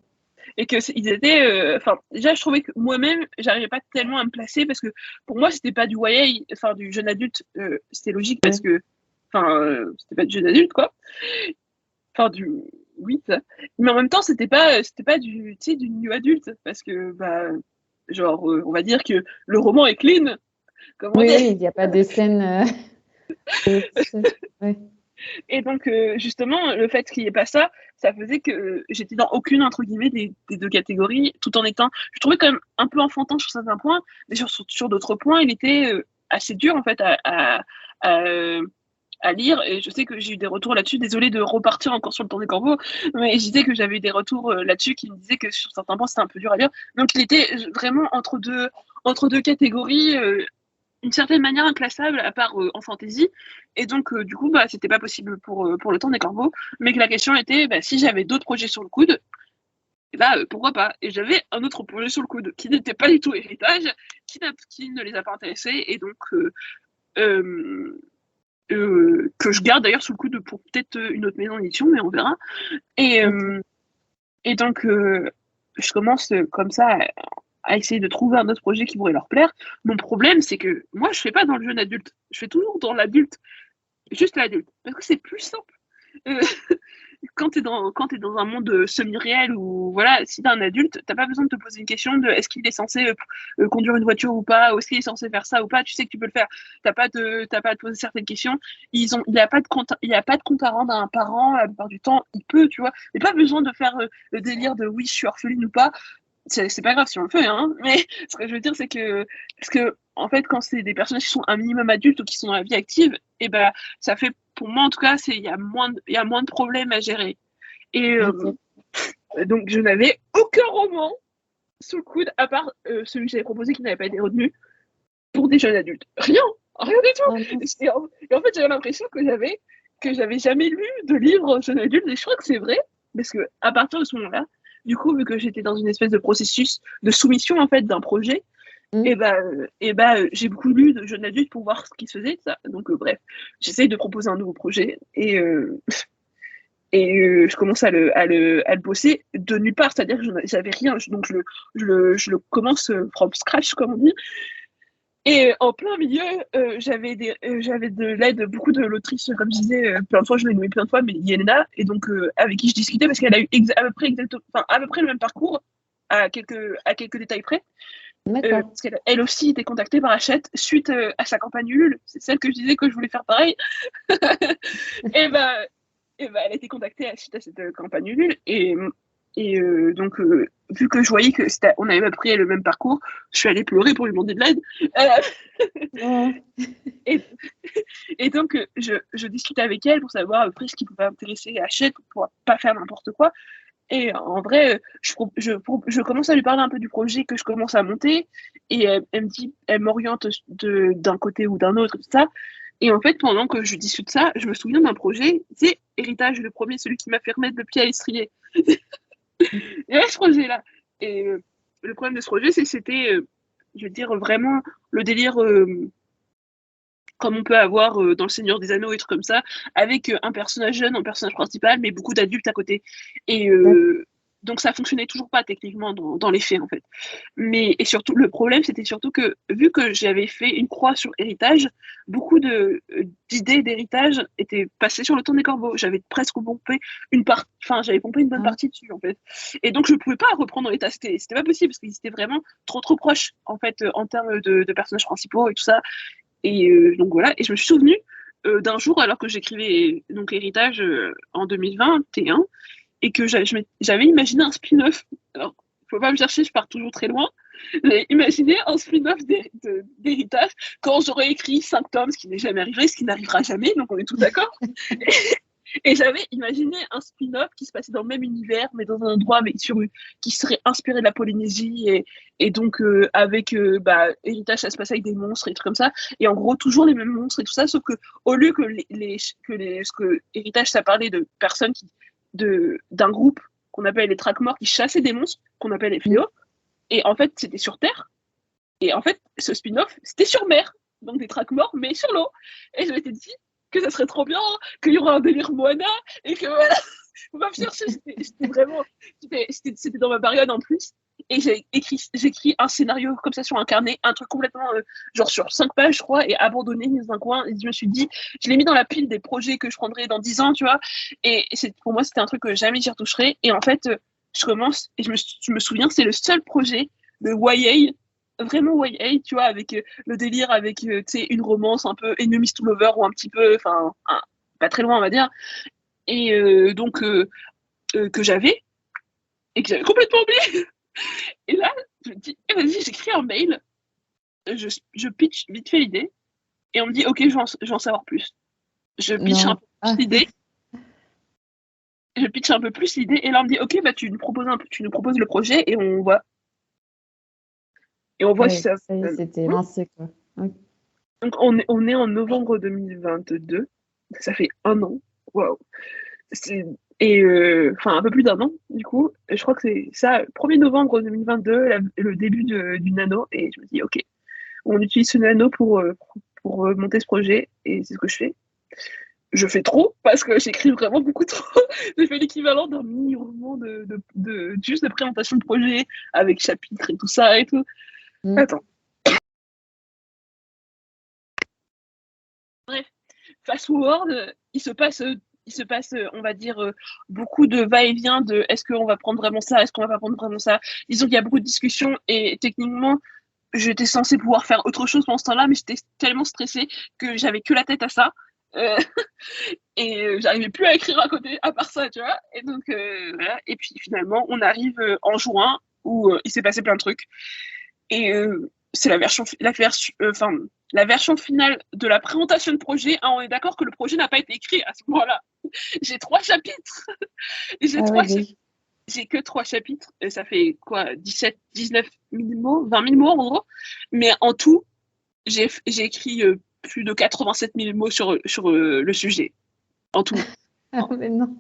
[SPEAKER 2] Et que ils étaient, déjà je trouvais que moi-même j'arrivais pas tellement à me placer parce que pour moi c'était pas du YA, du jeune adulte, c'était logique parce que c'était pas du jeune adulte quoi. Oui, ça. Mais en même temps c'était pas du new adulte parce que on va dire que le roman est clean.
[SPEAKER 1] Oui, il n'y a pas de scène. Ouais.
[SPEAKER 2] Et donc, justement, le fait qu'il n'y ait pas ça faisait que j'étais dans aucune, entre guillemets, des deux catégories, tout en étant... Je trouvais quand même un peu enfantin sur certains points, mais sur d'autres points, il était assez dur, en fait, à à lire, et je sais que j'ai eu des retours là-dessus. Désolée de repartir encore sur le temps des corbeaux, mais je disais que j'avais eu des retours là-dessus qui me disaient que sur certains points c'était un peu dur à lire. Donc il était vraiment entre deux catégories, d'une certaine manière inclassable, à part en fantasy. Et donc du coup c'était pas possible pour le temps des corbeaux, mais que la question était si j'avais d'autres projets sur le coude, pourquoi pas. Et j'avais un autre projet sur le coude qui n'était pas du tout héritage, qui ne les a pas intéressés, et donc que je garde d'ailleurs sous le coude pour peut-être une autre maison d'édition, mais on verra. Et donc je commence comme ça à essayer de trouver un autre projet qui pourrait leur plaire. Mon problème, c'est que moi, je fais pas dans le jeune adulte, je fais toujours dans l'adulte, juste l'adulte, parce que c'est plus simple. Quand tu es dans un monde semi-réel où, voilà, si tu es un adulte, tu n'as pas besoin de te poser une question de est-ce qu'il est censé conduire une voiture ou pas, ou est-ce qu'il est censé faire ça ou pas, tu sais que tu peux le faire. Tu n'as pas à te poser certaines questions. Il n'y a pas de compte à rendre à un parent, la plupart du temps, il peut, tu vois. Il n'y a pas besoin de faire le délire de oui, je suis orpheline ou pas. C'est pas grave si on le fait, hein, mais ce que je veux dire, c'est que, parce que, en fait, quand c'est des personnes qui sont un minimum adultes ou qui sont dans la vie active, et ça fait, pour moi en tout cas, il y a moins de problèmes à gérer. Et donc, je n'avais aucun roman sous le coude, à part celui que j'avais proposé qui n'avait pas été retenu, pour des jeunes adultes. Rien du tout. Et en fait, j'avais l'impression que j'avais jamais lu de livre jeunes adultes, et je crois que c'est vrai, parce que à partir de ce moment-là, du coup, vu que j'étais dans une espèce de processus de soumission en fait d'un projet, j'ai beaucoup lu de jeunes adultes pour voir ce qui se faisait, ça. Donc bref, j'essaye de proposer un nouveau projet et je commence à le bosser de nulle part, c'est-à-dire que j'avais rien, donc je le commence from scratch comme on dit. Et en plein milieu, j'avais de l'aide beaucoup de l'autrice, comme je disais, plein de fois, je l'ai nommée plein de fois, mais Yelena, et donc avec qui je discutais parce qu'elle a eu à peu près le même parcours, à quelques détails près. Parce qu'elle aussi était contactée par Hachette suite à sa campagne Ulule. C'est celle que je disais que je voulais faire pareil. Elle a été contactée suite à cette campagne Ulule, et donc, vu que je voyais que on avait pris le même parcours, je suis allée pleurer pour lui demander de l'aide. Et donc, je discutais avec elle pour savoir à peu près ce qui pouvait intéresser Hachette pour pas faire n'importe quoi. Et en vrai, je commence à lui parler un peu du projet que je commence à monter, et elle m'oriente d'un côté ou d'un autre, tout ça. Et en fait, pendant que je discute ça, je me souviens d'un projet, c'est Héritage, le premier, celui qui m'a fait remettre le pied à l'estrier. Il y avait ce projet-là. Et le problème de ce projet, c'était, je veux dire, vraiment le délire comme on peut avoir dans Le Seigneur des Anneaux et trucs comme ça, avec un personnage jeune en personnage principal, mais beaucoup d'adultes à côté. Et donc ça fonctionnait toujours pas techniquement dans les faits, en fait. Et surtout, le problème, c'était surtout que, vu que j'avais fait une croix sur héritage, beaucoup d'idées d'héritage étaient passées sur le temps des corbeaux. J'avais presque pompé j'avais pompé une bonne partie dessus, en fait. Et donc, je pouvais pas reprendre l'état. C'était pas possible, parce qu'ils étaient vraiment trop proches, en fait, en termes de personnages principaux et tout ça. Et donc voilà, et je me suis souvenue d'un jour, alors que j'écrivais donc Héritage en 2021, et que j'avais imaginé un spin-off. Alors, faut pas me chercher, je pars toujours très loin. J'ai imaginé un spin-off d'Héritage quand j'aurais écrit 5 tomes, ce qui n'est jamais arrivé, ce qui n'arrivera jamais, donc on est tous d'accord. Et j'avais imaginé un spin-off qui se passait dans le même univers, mais dans un endroit qui serait inspiré de la Polynésie, et donc avec Héritage, ça se passe avec des monstres et trucs comme ça, et en gros toujours les mêmes monstres et tout ça, sauf que au lieu que que Héritage, ça parlait de personnes d'un groupe qu'on appelle les Traquemorts qui chassaient des monstres qu'on appelle les fléaux, et en fait c'était sur Terre, et en fait ce spin-off c'était sur mer, donc des Traquemorts mais sur l'eau, et je m'étais dit que ça serait trop bien, qu'il y aura un délire Moana, et que voilà, faut pas me chercher, c'était dans ma période en plus, et j'ai écrit un scénario comme ça sur un carnet, un truc complètement, genre sur 5 pages, je crois, et abandonné, mis dans un coin, et je me suis dit, je l'ai mis dans la pile des projets que je prendrai dans 10 ans, tu vois, et pour moi, c'était un truc que jamais j'y retoucherai, et en fait, je commence, et je me souviens, c'est le seul projet de YA, vraiment YA, tu vois, avec le délire, avec tu sais, une romance un peu enemies to lover, ou un petit peu, enfin, pas très loin, on va dire, et donc que j'avais, et que j'avais complètement oublié. Et là, je me dis, vas-y, j'écris un mail, je pitch vite fait l'idée, et on me dit, ok, je veux en savoir plus. Je pitch un peu plus l'idée. Je pitch un peu plus l'idée et là on me dit ok bah tu nous proposes le projet et on voit. Et on voit si ça.
[SPEAKER 1] C'était lancé quoi. Okay.
[SPEAKER 2] Donc on est en novembre 2022. Ça fait 1 an. Waouh. Et un peu plus d'1 an du coup. Je crois que c'est ça, 1er novembre 2022, le début du nano et je me dis ok, on utilise ce nano pour monter ce projet et c'est ce que je fais. Je fais trop parce que j'écris vraiment beaucoup trop. J'ai fait l'équivalent d'un mini-roman juste de présentation de projet avec chapitres et tout ça et tout. Attends. Bref, fast forward, il se passe, on va dire, beaucoup de va-et-vient de est-ce qu'on va prendre vraiment ça, est-ce qu'on va pas prendre vraiment ça. Disons qu'il y a beaucoup de discussions et techniquement, j'étais censée pouvoir faire autre chose pendant ce temps-là, mais j'étais tellement stressée que j'avais que la tête à ça. Et j'arrivais plus à écrire à côté, à part ça, tu vois. Et donc, voilà. Et puis finalement, on arrive en juin où il s'est passé plein de trucs. Et c'est la version finale de la présentation de projet. On est d'accord que le projet n'a pas été écrit à ce moment-là. J'ai 3 chapitres. J'ai que 3 chapitres. Et ça fait quoi, 17, 19 000 mots, 20 000 mots en gros. Mais en tout, j'ai écrit plus de 87 000 mots sur le sujet. En tout.
[SPEAKER 1] Mais non.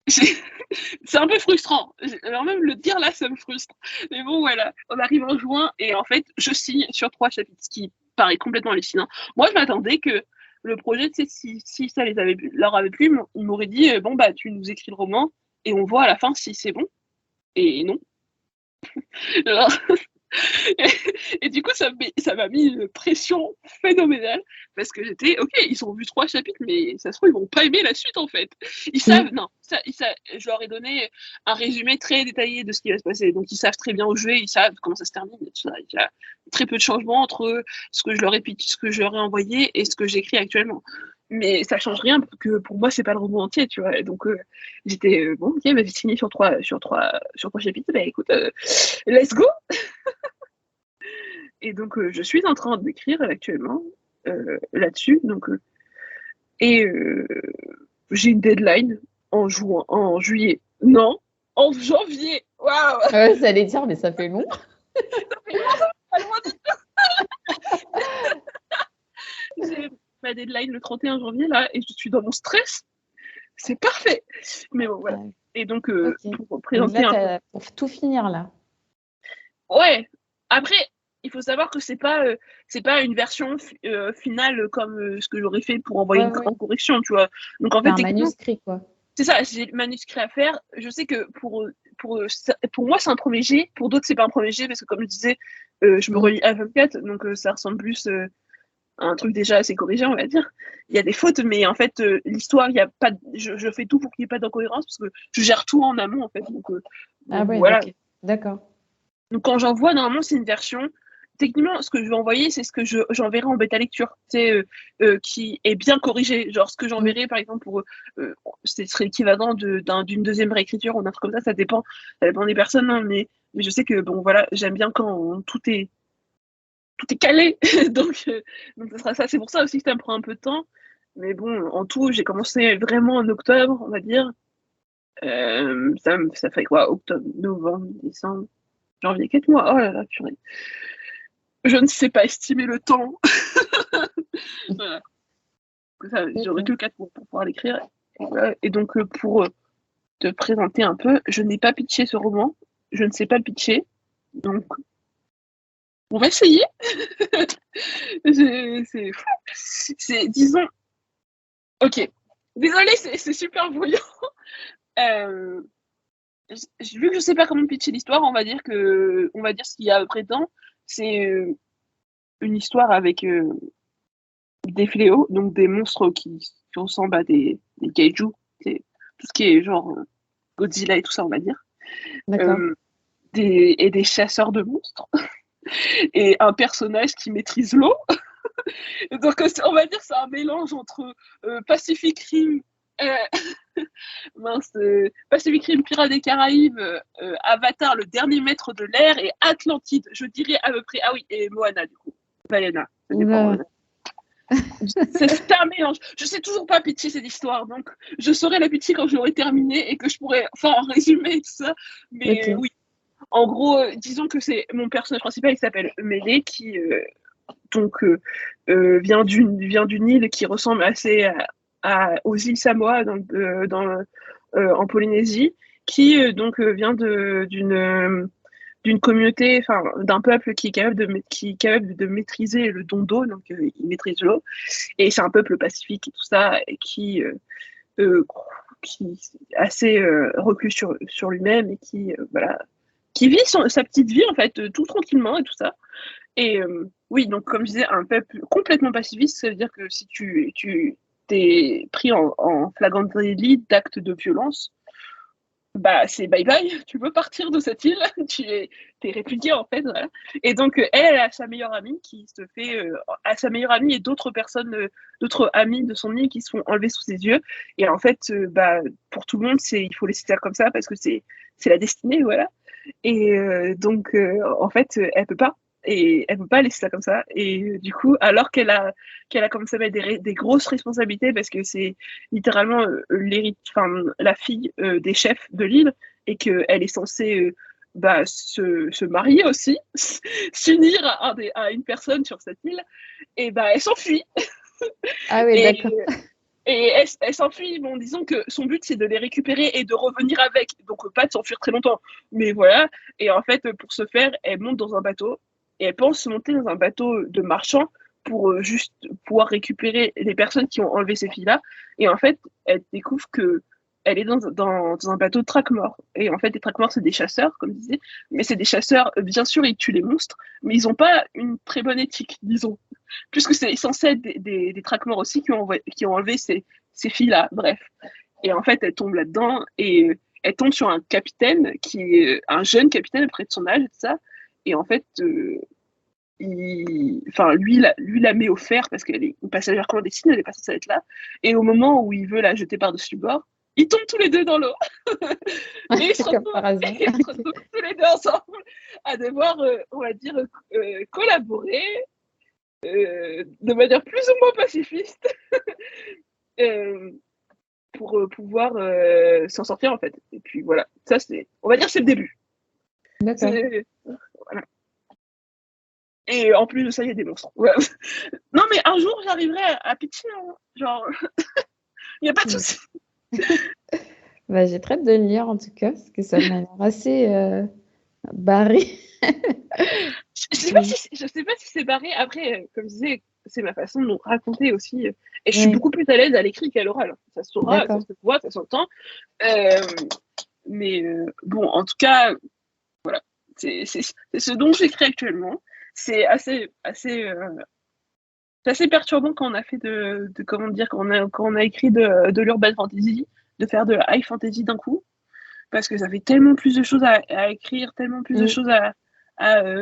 [SPEAKER 2] C'est un peu frustrant. Alors même le dire là, ça me frustre. Mais bon, voilà. On arrive en juin et en fait, je signe sur 3 chapitres, ce qui paraît complètement hallucinant. Moi, je m'attendais que le projet, tu sais, si ça leur avait plu, ils m'auraient dit bon, bah, tu nous écris le roman et on voit à la fin si c'est bon. Et non. Alors, et du coup, ça m'a mis une pression phénoménale parce que j'étais, ok, ils ont vu 3 chapitres, mais ça se trouve, ils vont pas aimer la suite en fait. Ils savent, je leur ai donné un résumé très détaillé de ce qui va se passer. Donc, ils savent très bien où je vais, ils savent comment ça se termine. Et tout ça. Il y a très peu de changements entre ce que je leur ai envoyé et ce que j'écris actuellement. Mais ça change rien parce que pour moi, c'est pas le roman entier, tu vois. Et donc, j'étais, bon, ok, j'ai signé sur 3 chapitres. Bah écoute, let's go! Et donc, je suis en train d'écrire actuellement là-dessus. Donc, j'ai une deadline en juillet. Non, en janvier. Waouh!
[SPEAKER 1] Ouais, ça allait dire, mais ça fait long.
[SPEAKER 2] Ça fait long, pas loin de tout. J'ai ma deadline le 31 janvier, là, et je suis dans mon stress. C'est parfait. Mais bon, voilà. Et donc, pour présenter
[SPEAKER 1] donc là, pour tout finir, là.
[SPEAKER 2] Ouais. Après, il faut savoir que c'est pas une version finale comme ce que j'aurais fait pour envoyer en correction, tu vois. Donc en fait,
[SPEAKER 1] un manuscrit quoi.
[SPEAKER 2] C'est ça, j'ai le manuscrit à faire. Je sais que pour moi c'est un premier jet, pour d'autres c'est pas un premier jet parce que comme je disais, je me relis à 24, donc ça ressemble plus à un truc déjà assez corrigé, on va dire. Il y a des fautes, mais en fait l'histoire, il y a pas, je fais tout pour qu'il n'y ait pas d'incohérence parce que je gère tout en amont en fait. Donc
[SPEAKER 1] voilà. Okay. D'accord.
[SPEAKER 2] Donc quand j'envoie, normalement, c'est une version. Techniquement, ce que je vais envoyer, c'est ce que j'enverrai en bêta lecture, qui est bien corrigé. Genre, ce que j'enverrai, par exemple, ce serait l'équivalent d'une deuxième réécriture ou un truc comme ça. Ça dépend des personnes, hein, mais je sais que, bon, voilà, j'aime bien quand tout est calé. donc, ça sera ça. C'est pour ça aussi que ça me prend un peu de temps. Mais bon, en tout, j'ai commencé vraiment en octobre, on va dire. Ça fait quoi? Octobre, novembre, décembre. Janvier, 4 mois. Oh là là, purée. Je ne sais pas estimer le temps. Voilà. J'aurais que 4 mois pour pouvoir l'écrire. Et donc, pour te présenter un peu, je n'ai pas pitché ce roman. Je ne sais pas le pitcher. Donc, on va essayer. Disons... Ok. Désolée, c'est super brouillant. Vu que je sais pas comment pitcher l'histoire, on va dire ce qu'il y a à peu près dedans. C'est une histoire avec des fléaux, donc des monstres qui ressemblent à des kaiju, c'est tout ce qui est genre Godzilla et tout ça, on va dire. Et des chasseurs de monstres. Et un personnage qui maîtrise l'eau. Donc on va dire c'est un mélange entre Pacific Rim, Pacific Rim, Pirates des Caraïbes, Avatar, le dernier maître de l'air, et Atlantide, je dirais à peu près. Ah oui, et Moana du coup. Valena. C'est un mélange. Je sais toujours pas pitcher cette histoire, donc je saurai la pitcher quand je l'aurai terminée et que je pourrai en résumer et tout ça. Mais oui, en gros, disons que c'est mon personnage principal, il s'appelle Mélé, qui vient d'une île qui ressemble assez aux îles Samoa en Polynésie, qui vient d'une communauté, enfin d'un peuple qui est capable de maîtriser le don d'eau, donc il maîtrise l'eau, et c'est un peuple pacifique et tout ça, et qui est assez reclus sur lui-même et qui vit sa petite vie en fait tout tranquillement et tout ça. Et oui, donc comme je disais, un peuple complètement pacifiste, ça veut dire que si tu t'es pris en flagrant délit d'actes de violence, bah c'est bye bye, tu peux partir de cette île, t'es répudié en fait, voilà. Et donc elle a sa meilleure amie qui se fait, à sa meilleure amie et d'autres personnes, d'autres amis de son île qui se font enlever sous ses yeux. Et en fait, pour tout le monde, il faut laisser ça comme ça parce que c'est la destinée, voilà. Et en fait, elle peut pas. Et elle peut pas laisser ça comme ça. Et du coup, alors qu'elle a commencé à mettre des grosses responsabilités, parce que c'est littéralement la fille des chefs de l'île, et qu'elle est censée se marier aussi, s'unir à une personne sur cette île, et elle s'enfuit.
[SPEAKER 1] Ah oui, d'accord.
[SPEAKER 2] Et elle s'enfuit, bon, disons que son but c'est de les récupérer et de revenir avec, donc pas de s'enfuir très longtemps, mais voilà. Et en fait, pour ce faire, elle monte dans un bateau, et elle pense monter dans un bateau de marchand pour juste pouvoir récupérer les personnes qui ont enlevé ces filles-là. Et en fait, elle découvre que elle est dans un bateau de traque-morts. Et en fait, les traque-morts, c'est des chasseurs, comme je disais, mais c'est des chasseurs, bien sûr, ils tuent les monstres, mais ils n'ont pas une très bonne éthique, disons. Puisque c'est censé être des traque-morts aussi qui ont enlevé ces filles-là, bref. Et en fait, elle tombe là-dedans, et elle tombe sur un capitaine, qui est un jeune capitaine près de son âge, et tout ça. Et en fait, lui la met au fer parce qu'elle est une passagère clandestine, elle est pas censée être là. Et au moment où il veut la jeter par-dessus le bord, ils tombent tous les deux dans l'eau. Et ils se retrouvent tous les deux ensemble à devoir, on va dire, collaborer de manière plus ou moins pacifiste pour pouvoir s'en sortir en fait. Et puis voilà, ça on va dire c'est le début.
[SPEAKER 1] D'accord.
[SPEAKER 2] Voilà. Et en plus de ça, il y a des monstres. Ouais. Non, mais un jour, j'arriverai à pitcher. Hein. Genre, il n'y a pas de souci.
[SPEAKER 1] J'ai très hâte de le lire, en tout cas, parce que ça m'a l'air assez barré.
[SPEAKER 2] Je sais pas si c'est barré. Après, comme je disais, c'est ma façon de raconter aussi. Et je suis beaucoup plus à l'aise à l'écrit qu'à l'oral. Ça se saura, ça se voit, ça s'entend. Mais bon, en tout cas, voilà. C'est ce dont j'écris actuellement. C'est assez perturbant quand on a fait quand on a écrit de l'urban fantasy, de faire de la high fantasy d'un coup, parce que ça fait tellement plus de choses à écrire, tellement plus de choses à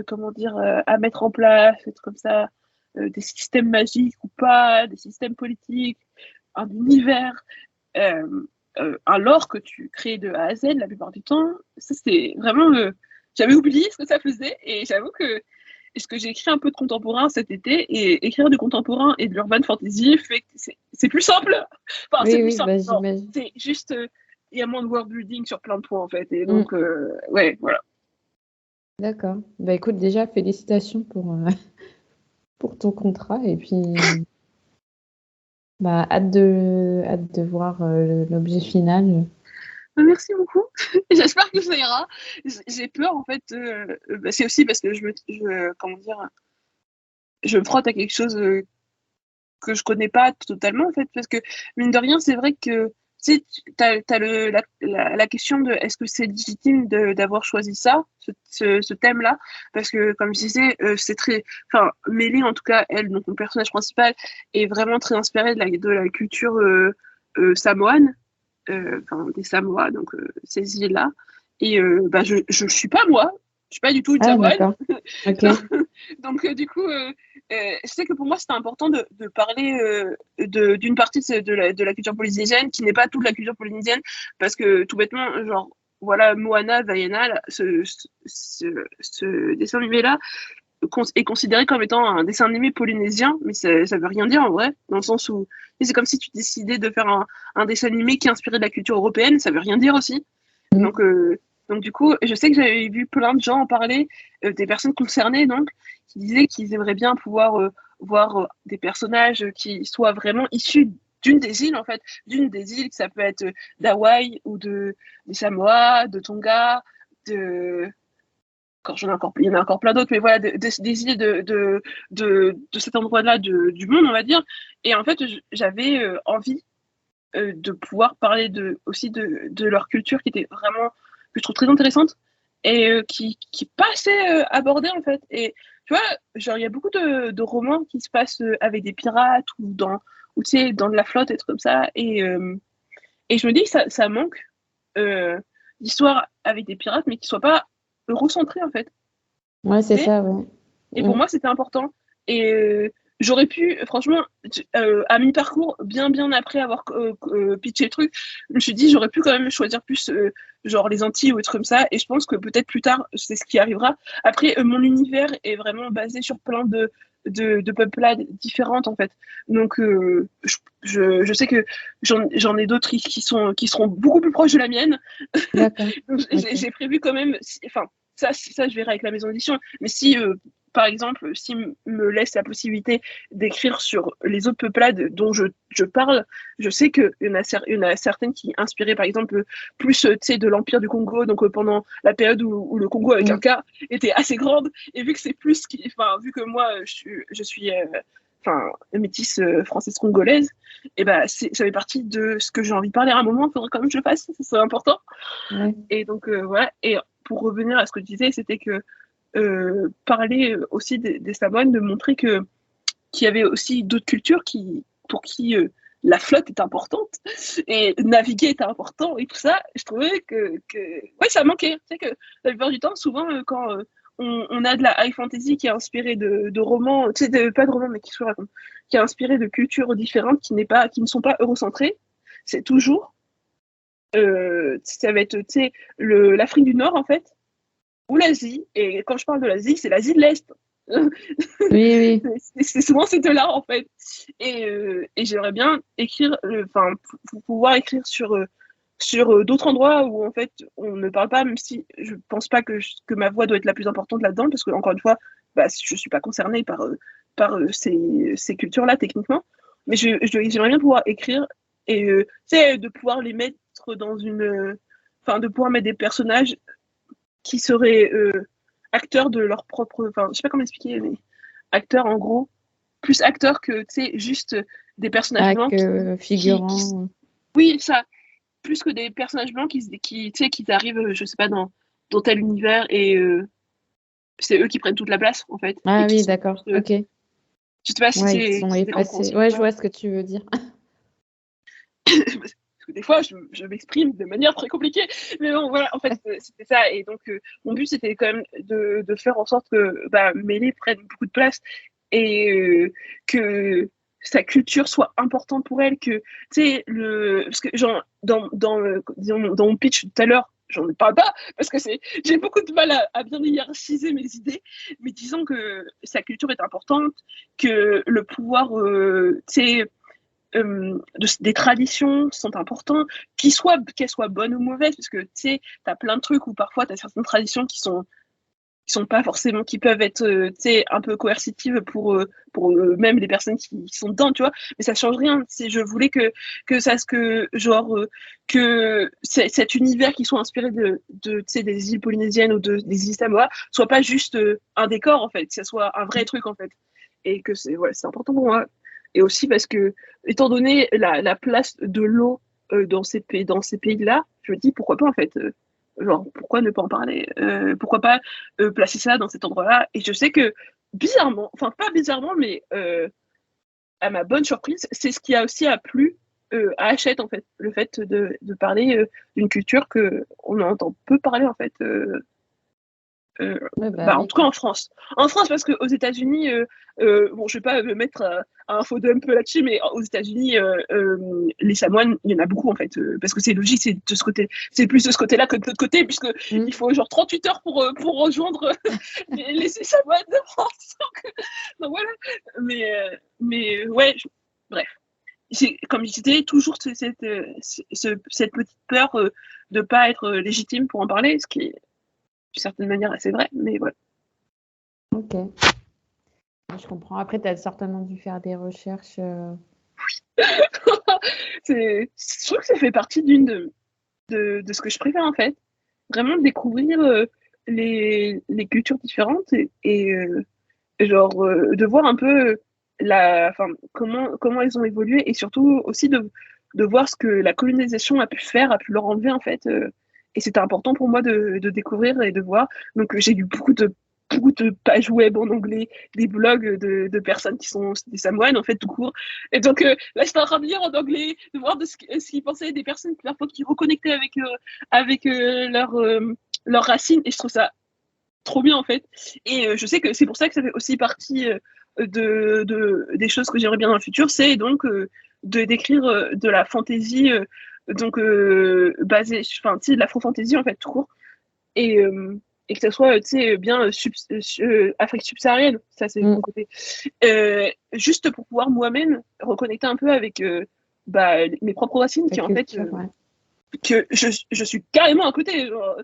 [SPEAKER 2] mettre en place, être comme ça, des systèmes magiques ou pas, des systèmes politiques, un univers, un lore que tu crées de A à Z la plupart du temps. Ça, c'est vraiment j'avais oublié ce que ça faisait, et j'avoue que est-ce que j'ai écrit un peu de contemporain cet été, et écrire du contemporain et de l'urban fantasy fait que c'est plus simple. Enfin, c'est plus simple. C'est juste, il y a moins de world building sur plein de points en fait. Et donc, ouais, voilà.
[SPEAKER 1] D'accord. Écoute, déjà, félicitations pour ton contrat. Et puis, hâte de voir l'objet final.
[SPEAKER 2] Merci beaucoup. J'espère que ça ira. J'ai peur en fait. C'est aussi parce que je me frotte à quelque chose que je connais pas totalement en fait, parce que mine de rien, c'est vrai que tu sais, t'as la question de est-ce que c'est légitime d'avoir choisi ça, ce thème-là, parce que comme je disais, c'est très, enfin Mélie en tout cas, elle, donc mon personnage principal, est vraiment très inspirée de la culture samoane, des Samoa, donc ces îles-là. Et je suis pas moi, je suis pas du tout une Samoane.
[SPEAKER 1] Okay.
[SPEAKER 2] Donc du coup, je sais que pour moi c'était important de parler d'une partie de la culture polynésienne qui n'est pas toute la culture polynésienne, parce que tout bêtement, genre voilà, Moana Vaiana, ce dessin animé là est considéré comme étant un dessin animé polynésien, mais ça veut rien dire en vrai, dans le sens où c'est comme si tu décidais de faire un dessin animé qui est inspiré de la culture européenne, ça veut rien dire aussi. Donc du coup, je sais que j'avais vu plein de gens en parler, des personnes concernées donc, qui disaient qu'ils aimeraient bien pouvoir voir des personnages qui soient vraiment issus d'une des îles en fait, d'une des îles, ça peut être d'Hawaï ou des Samoa, de Tonga, de il y en a encore plein d'autres, mais voilà, des idées de cet endroit-là du monde, on va dire. Et en fait, j'avais envie de pouvoir parler aussi de leur culture qui était vraiment, que je trouve très intéressante et qui n'est pas assez abordée, en fait. Et tu vois, genre, il y a beaucoup de romans qui se passent avec des pirates ou tu sais, dans de la flotte, et trucs comme ça. Et je me dis que ça manque d'histoires avec des pirates, mais qui ne soient pas eurocentrées, en fait.
[SPEAKER 1] Ouais, c'est ça, ouais.
[SPEAKER 2] Et pour moi, c'était important. Et j'aurais pu, franchement, à mi-parcours, bien après avoir pitché le truc, je me suis dit, j'aurais pu quand même choisir plus, genre les Antilles ou des trucs comme ça. Et je pense que peut-être plus tard, c'est ce qui arrivera. Après, mon univers est vraiment basé sur plein de peuplades différentes, en fait. Donc, je sais que j'en ai d'autres qui seront beaucoup plus proches de la mienne.
[SPEAKER 1] D'accord.
[SPEAKER 2] J'ai prévu quand même, enfin, ça, je verrai avec la maison d'édition. Mais si, par exemple, s'ils me laissent la possibilité d'écrire sur les autres peuplades dont je parle, je sais qu'il y en a certaines qui inspiraient, par exemple, plus de l'Empire du Congo, donc pendant la période où le Congo avec un K était assez grande. Et vu que c'est plus, vu que moi, je suis métisse française-congolaise, et ben ça fait partie de ce que j'ai envie de parler à un moment, il faudrait quand même que je le fasse, c'est important.
[SPEAKER 1] Ouais.
[SPEAKER 2] Et donc, voilà. Et pour revenir à ce que je disais, c'était que parler aussi des Samoans, de montrer qu'il y avait aussi d'autres cultures pour qui la flotte est importante et naviguer est important et tout ça. Je trouvais que ouais, ça manquait. Tu sais que la plupart du temps, souvent, quand on a de la high fantasy qui est inspirée de romans, tu sais, pas de romans, mais qui est inspirée de cultures différentes qui ne sont pas eurocentrées, c'est toujours ça va être, tu sais, l'Afrique du Nord, en fait, ou l'Asie. Et quand je parle de l'Asie, c'est l'Asie de l'Est.
[SPEAKER 1] Oui.
[SPEAKER 2] C'est souvent ces deux-là, en fait. Et j'aimerais bien écrire, pour pouvoir écrire sur d'autres endroits où, en fait, on ne parle pas, même si je pense pas que ma voix doit être la plus importante là-dedans, parce que, encore une fois, je suis pas concernée par ces cultures-là, techniquement. Mais j'aimerais bien pouvoir écrire et, tu sais, de pouvoir les mettre dans de pouvoir mettre des personnages qui seraient acteurs de leur propre, je sais pas comment expliquer, mais acteurs en gros, plus acteurs que, tu sais, juste des personnages blancs
[SPEAKER 1] figurants.
[SPEAKER 2] Oui, ça, plus que des personnages blancs tu sais, qui arrivent, je sais pas, dans tel univers et c'est eux qui prennent toute la place, en fait.
[SPEAKER 1] Ah oui, d'accord, ok.
[SPEAKER 2] Je sais pas si
[SPEAKER 1] ils sont effacés. Ouais, je vois ce que tu veux dire.
[SPEAKER 2] Parce que des fois, je m'exprime de manière très compliquée. Mais bon, voilà, en fait, c'était ça. Et donc, mon but, c'était quand même de faire en sorte que Mélie prenne beaucoup de place et que sa culture soit importante pour elle. Que, tu sais, parce que, genre, disons, dans mon pitch tout à l'heure, j'en parle pas parce que j'ai beaucoup de mal à bien hiérarchiser mes idées, mais disons que sa culture est importante, que le pouvoir, tu sais, des traditions sont importantes, qu'elles soient bonnes ou mauvaises, parce que tu sais, tu as plein de trucs où parfois tu as certaines traditions qui sont pas forcément, qui peuvent être tu sais, un peu coercitives pour même les personnes qui sont dedans, tu vois, mais ça change rien. Je voulais que ça, que cet univers qui soit inspiré tu sais, des îles polynésiennes ou des îles Samoa soit pas juste un décor, en fait, que ça soit un vrai truc, en fait, et que c'est important pour moi. Et aussi parce que, étant donné la place de l'eau dans ces pays-là, je me dis pourquoi pas, en fait. Genre, pourquoi ne pas en parler, pourquoi pas placer ça dans cet endroit-là. Et je sais que, bizarrement, enfin pas bizarrement, mais à ma bonne surprise, c'est ce qui a aussi plu à Hachette, en fait. Le fait de parler d'une culture qu'on entend peu parler, en fait, En tout cas en France. En France, parce qu'aux États-Unis, bon, je vais pas me mettre un faux dump là-dessus, mais aux États-Unis, les Samoans, il y en a beaucoup en fait, parce que c'est logique, c'est de ce côté, c'est plus de ce côté-là que de l'autre côté, puisque il faut genre 38 heures pour rejoindre les Samoans de France. Donc voilà. Mais ouais, bref. Comme je disais, toujours cette petite peur de pas être légitime pour en parler, ce qui est d'une certaine manière assez vrai, mais voilà.
[SPEAKER 1] Ok. Je comprends. Après, tu as certainement dû faire des recherches.
[SPEAKER 2] Oui. Je trouve que ça fait partie de ce que je préfère, en fait. Vraiment découvrir les cultures différentes et de voir un peu comment elles ont évolué et surtout aussi de voir ce que la colonisation a pu leur enlever, en fait. Et c'était important pour moi de découvrir et de voir. Donc, j'ai lu beaucoup de pages web en anglais, des blogs de personnes qui sont des Samoans, en fait, tout court. Et donc, là, j'étais en train de lire en anglais, de voir ce qu'ils pensaient des personnes qui reconnectaient avec leurs racines. Et je trouve ça trop bien, en fait. Et je sais que c'est pour ça que ça fait aussi partie des choses que j'aimerais bien dans le futur, c'est donc d'écrire de la fantasy, basée, enfin, tu sais, de l'afro-fantasy, en fait, tout court. Et que ça soit, tu sais, bien Afrique subsaharienne, ça c'est mon côté. Juste pour pouvoir moi-même reconnecter un peu avec mes propres racines, qui en fait, que je suis carrément à côté. Genre,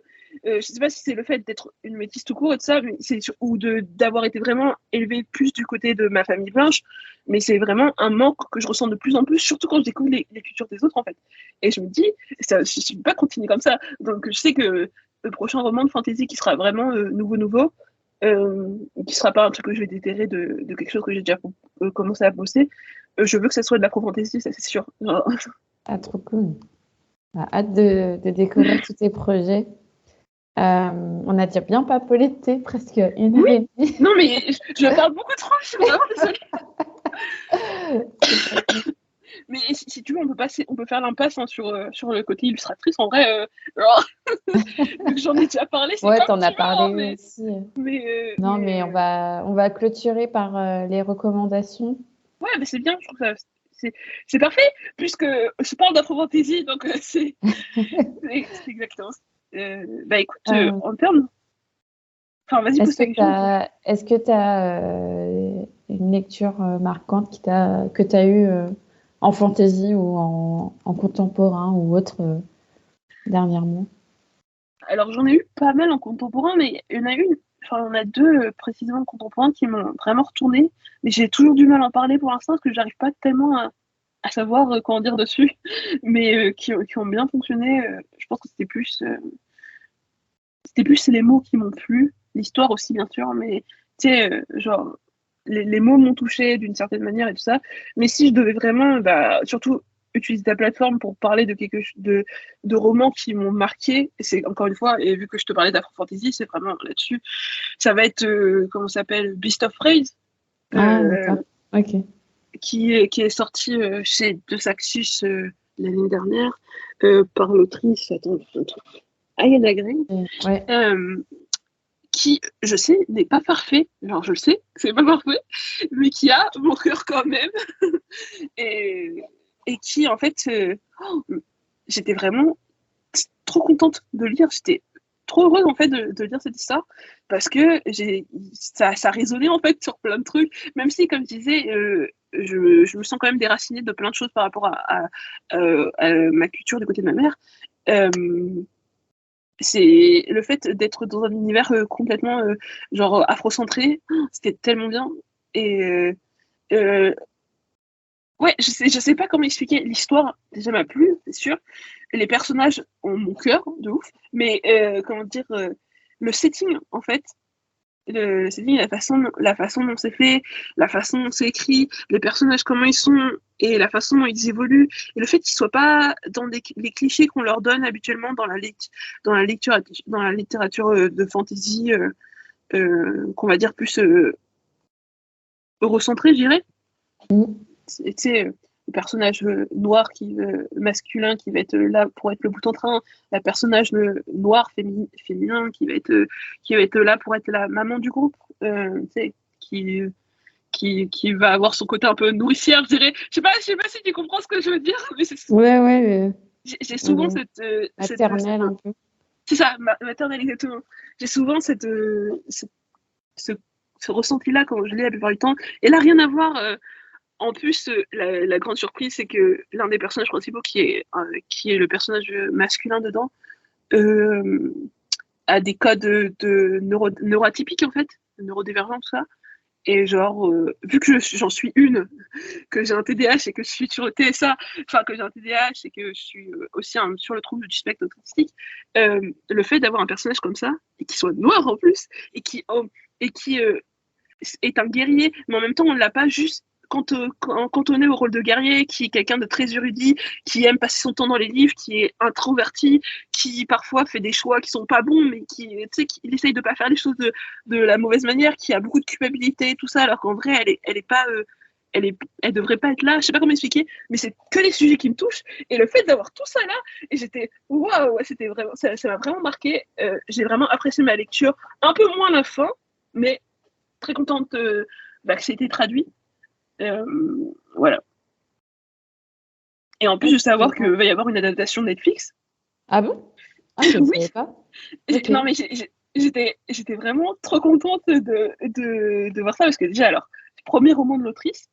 [SPEAKER 2] je sais pas si c'est le fait d'être une métisse tout court et tout ça, mais ou d'avoir été vraiment élevée plus du côté de ma famille blanche, mais c'est vraiment un manque que je ressens de plus en plus, surtout quand je découvre les cultures des autres, en fait. Et je me dis, je ne peux pas continuer comme ça. Donc je sais que le prochain roman de fantasy qui sera vraiment nouveau, qui sera pas un truc que je vais déterrer de quelque chose que j'ai déjà commencé à bosser, je veux que ça soit de l'afro-fantasy, ça c'est sûr.
[SPEAKER 1] Ah, trop cool. Hâte de découvrir tous tes projets. On a déjà bien papoté, presque une heure et demie.
[SPEAKER 2] Non, mais je parle beaucoup trop, je suis vraiment désolée. Mais si tu veux, on peut faire l'impasse sur le côté illustratrice. En vrai, j'en ai déjà parlé.
[SPEAKER 1] Ouais, t'en as parlé aussi.
[SPEAKER 2] Mais
[SPEAKER 1] on va clôturer par les recommandations.
[SPEAKER 2] Ouais, mais c'est bien, je trouve ça. C'est parfait, puisque je parle d'afro-fantasy, donc c'est exactement ça. Bah écoute, en termes. Enfin, vas-y, pose ta question.
[SPEAKER 1] Est-ce que tu as une lecture marquante que tu as eue en fantasy ou en contemporain ou autre dernièrement?
[SPEAKER 2] Alors, j'en ai eu pas mal en contemporain, mais il y en a une. Enfin, il y en a deux précisément contemporains qui m'ont vraiment retourné, mais j'ai toujours du mal à en parler pour l'instant parce que j'arrive pas tellement à savoir quoi en dire dessus, mais qui ont bien fonctionné. Je pense que c'était plus les mots qui m'ont plu, l'histoire aussi bien sûr, mais tu sais, genre les mots m'ont touché d'une certaine manière et tout ça. Mais si je devais vraiment, surtout utiliser ta plateforme pour parler de romans qui m'ont marqué, et c'est encore une fois, et vu que je te parlais d'afro-fantasy, c'est vraiment là-dessus, ça va être, comment ça s'appelle, Beast of Prey,
[SPEAKER 1] ok.
[SPEAKER 2] qui est sorti chez De Saxus l'année dernière, par l'autrice, attends, Ayana Gray,
[SPEAKER 1] ouais.
[SPEAKER 2] Qui, je sais, n'est pas parfait. Alors, je le sais, c'est pas parfait, mais qui a mon cœur quand même. et qui, en fait, j'étais vraiment trop contente de lire. J'étais trop heureuse, en fait, de lire cette histoire parce que ça résonnait, en fait, sur plein de trucs. Même si, comme je disais, je me sens quand même déracinée de plein de choses par rapport à ma culture du côté de ma mère. C'est le fait d'être dans un univers complètement genre afrocentré, c'était tellement bien. Et ouais, je sais pas comment expliquer. L'histoire déjà m'a plu, c'est sûr. Les personnages ont mon cœur de ouf, mais comment dire, le setting en fait, le setting, la façon dont c'est fait, la façon dont c'est écrit, les personnages comment ils sont et la façon dont ils évoluent, et le fait qu'ils soient pas dans les clichés qu'on leur donne habituellement dans la littérature de fantasy, qu'on va dire plus eurocentrée, je dirais. personnage noir masculin qui va être là pour être le bout en train, le personnage noir féminin qui va être là pour être la maman du groupe, qui va avoir son côté un peu nourricière, je dirais. Je sais pas si tu comprends ce que je veux dire, mais
[SPEAKER 1] ouais.
[SPEAKER 2] J'ai souvent
[SPEAKER 1] maternelle un peu.
[SPEAKER 2] C'est ça, maternelle exactement. J'ai souvent ce ressenti-là quand je lis la plupart du temps. Et là, rien à voir. En plus, la grande surprise, c'est que l'un des personnages principaux, qui est le personnage masculin dedans, a des codes de neuroatypiques, en fait, neurodévergents, tout ça. Et genre, vu que j'en suis une, que j'ai un TDAH et que je suis sur le TSA, enfin que j'ai un TDAH et que je suis aussi sur le trouble du spectre autistique, le fait d'avoir un personnage comme ça, et qui soit noir en plus, et qui est un guerrier, mais en même temps on ne l'a pas juste cantonné au rôle de guerrier, qui est quelqu'un de très érudit, qui aime passer son temps dans les livres, qui est introverti, qui parfois fait des choix qui sont pas bons, mais qui essaye de pas faire les choses de la mauvaise manière, qui a beaucoup de culpabilité et tout ça, alors qu'en vrai elle devrait pas être là, je sais pas comment expliquer, mais c'est que les sujets qui me touchent, et le fait d'avoir tout ça là, et j'étais waouh, c'était vraiment, ça m'a vraiment marqué. J'ai vraiment apprécié ma lecture, un peu moins la fin, mais très contente que ça ait été traduit. Voilà. Et en plus de savoir qu'il va y avoir une adaptation Netflix.
[SPEAKER 1] Ah bon? Ah, je ne
[SPEAKER 2] oui.
[SPEAKER 1] savais pas.
[SPEAKER 2] Okay. Non, mais j'étais vraiment trop contente de voir ça, parce que déjà, alors, premier roman de l'autrice,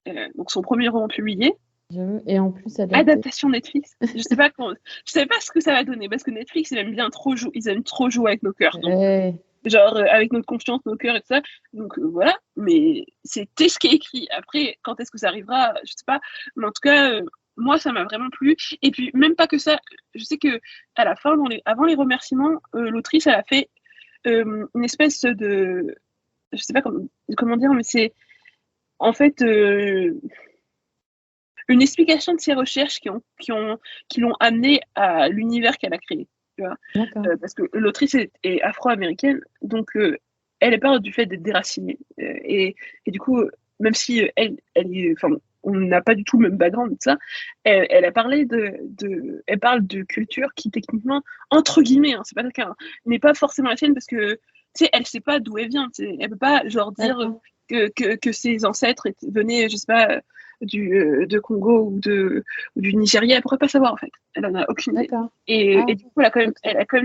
[SPEAKER 2] donc son premier roman publié.
[SPEAKER 1] Et en plus,
[SPEAKER 2] adaptation Netflix. Je sais pas ce que ça va donner, parce que Netflix, ils aiment trop jouer avec nos cœurs. Donc, genre avec notre confiance, nos cœurs et tout ça. Donc voilà, mais c'était ce qui est écrit. Après, quand est-ce que ça arrivera, je sais pas. Mais en tout cas, moi, ça m'a vraiment plu. Et puis, même pas que ça, je sais que à la fin, avant les remerciements, l'autrice, elle a fait une espèce de... Je sais pas comment dire, mais c'est en fait une explication de ses recherches qui l'ont amenée à l'univers qu'elle a créé. Tu vois, parce que l'autrice est afro-américaine, donc elle est pas du fait d'être déracinée. Et du coup, même si on n'a pas du tout le même background, ça, elle a parlé elle parle de culture qui techniquement, entre guillemets, c'est pas le cas, n'est pas forcément la sienne, parce que tu sais, elle sait pas d'où elle vient. Elle peut pas genre dire que ses ancêtres venaient, je sais pas, de Congo ou du Nigeria, elle pourrait pas savoir en fait. Elle en a aucune idée. Et du coup, elle a quand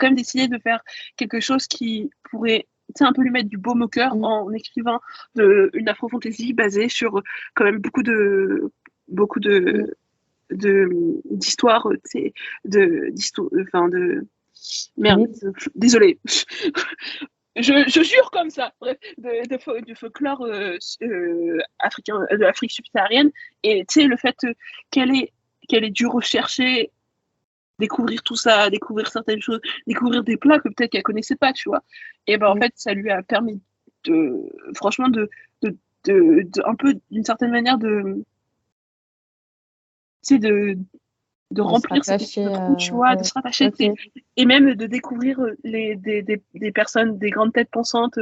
[SPEAKER 2] même décidé de faire quelque chose qui pourrait un peu lui mettre du baume au cœur en écrivant une afro-fantasy basée sur quand même beaucoup d'histoires, merde, désolée. Je jure comme ça, bref, du folklore africain, de l'Afrique subsaharienne, et tu sais, le fait qu'elle ait dû rechercher, découvrir tout ça, découvrir certaines choses, découvrir des plats que peut-être qu'elle connaissait pas, tu vois. Et ben en fait, ça lui a permis franchement un peu d'une certaine manière de remplir cette trou, tu vois, de se rattacher, et même de découvrir des personnes, des grandes têtes pensantes,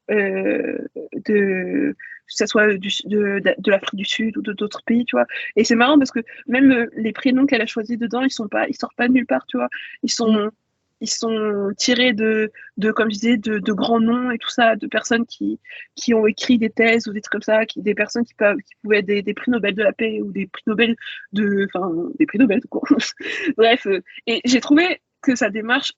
[SPEAKER 2] que ça soit de l'Afrique du Sud ou d'autres pays, tu vois. Et c'est marrant parce que même les prénoms qu'elle a choisis dedans, ils sortent pas de nulle part, tu vois. Ils sont tirés de comme je disais, de grands noms et tout ça, de personnes qui ont écrit des thèses ou des trucs comme ça, des personnes qui pouvaient être des prix Nobel de la paix ou des prix Nobel des prix Nobel, quoi. Bref, et j'ai trouvé que sa démarche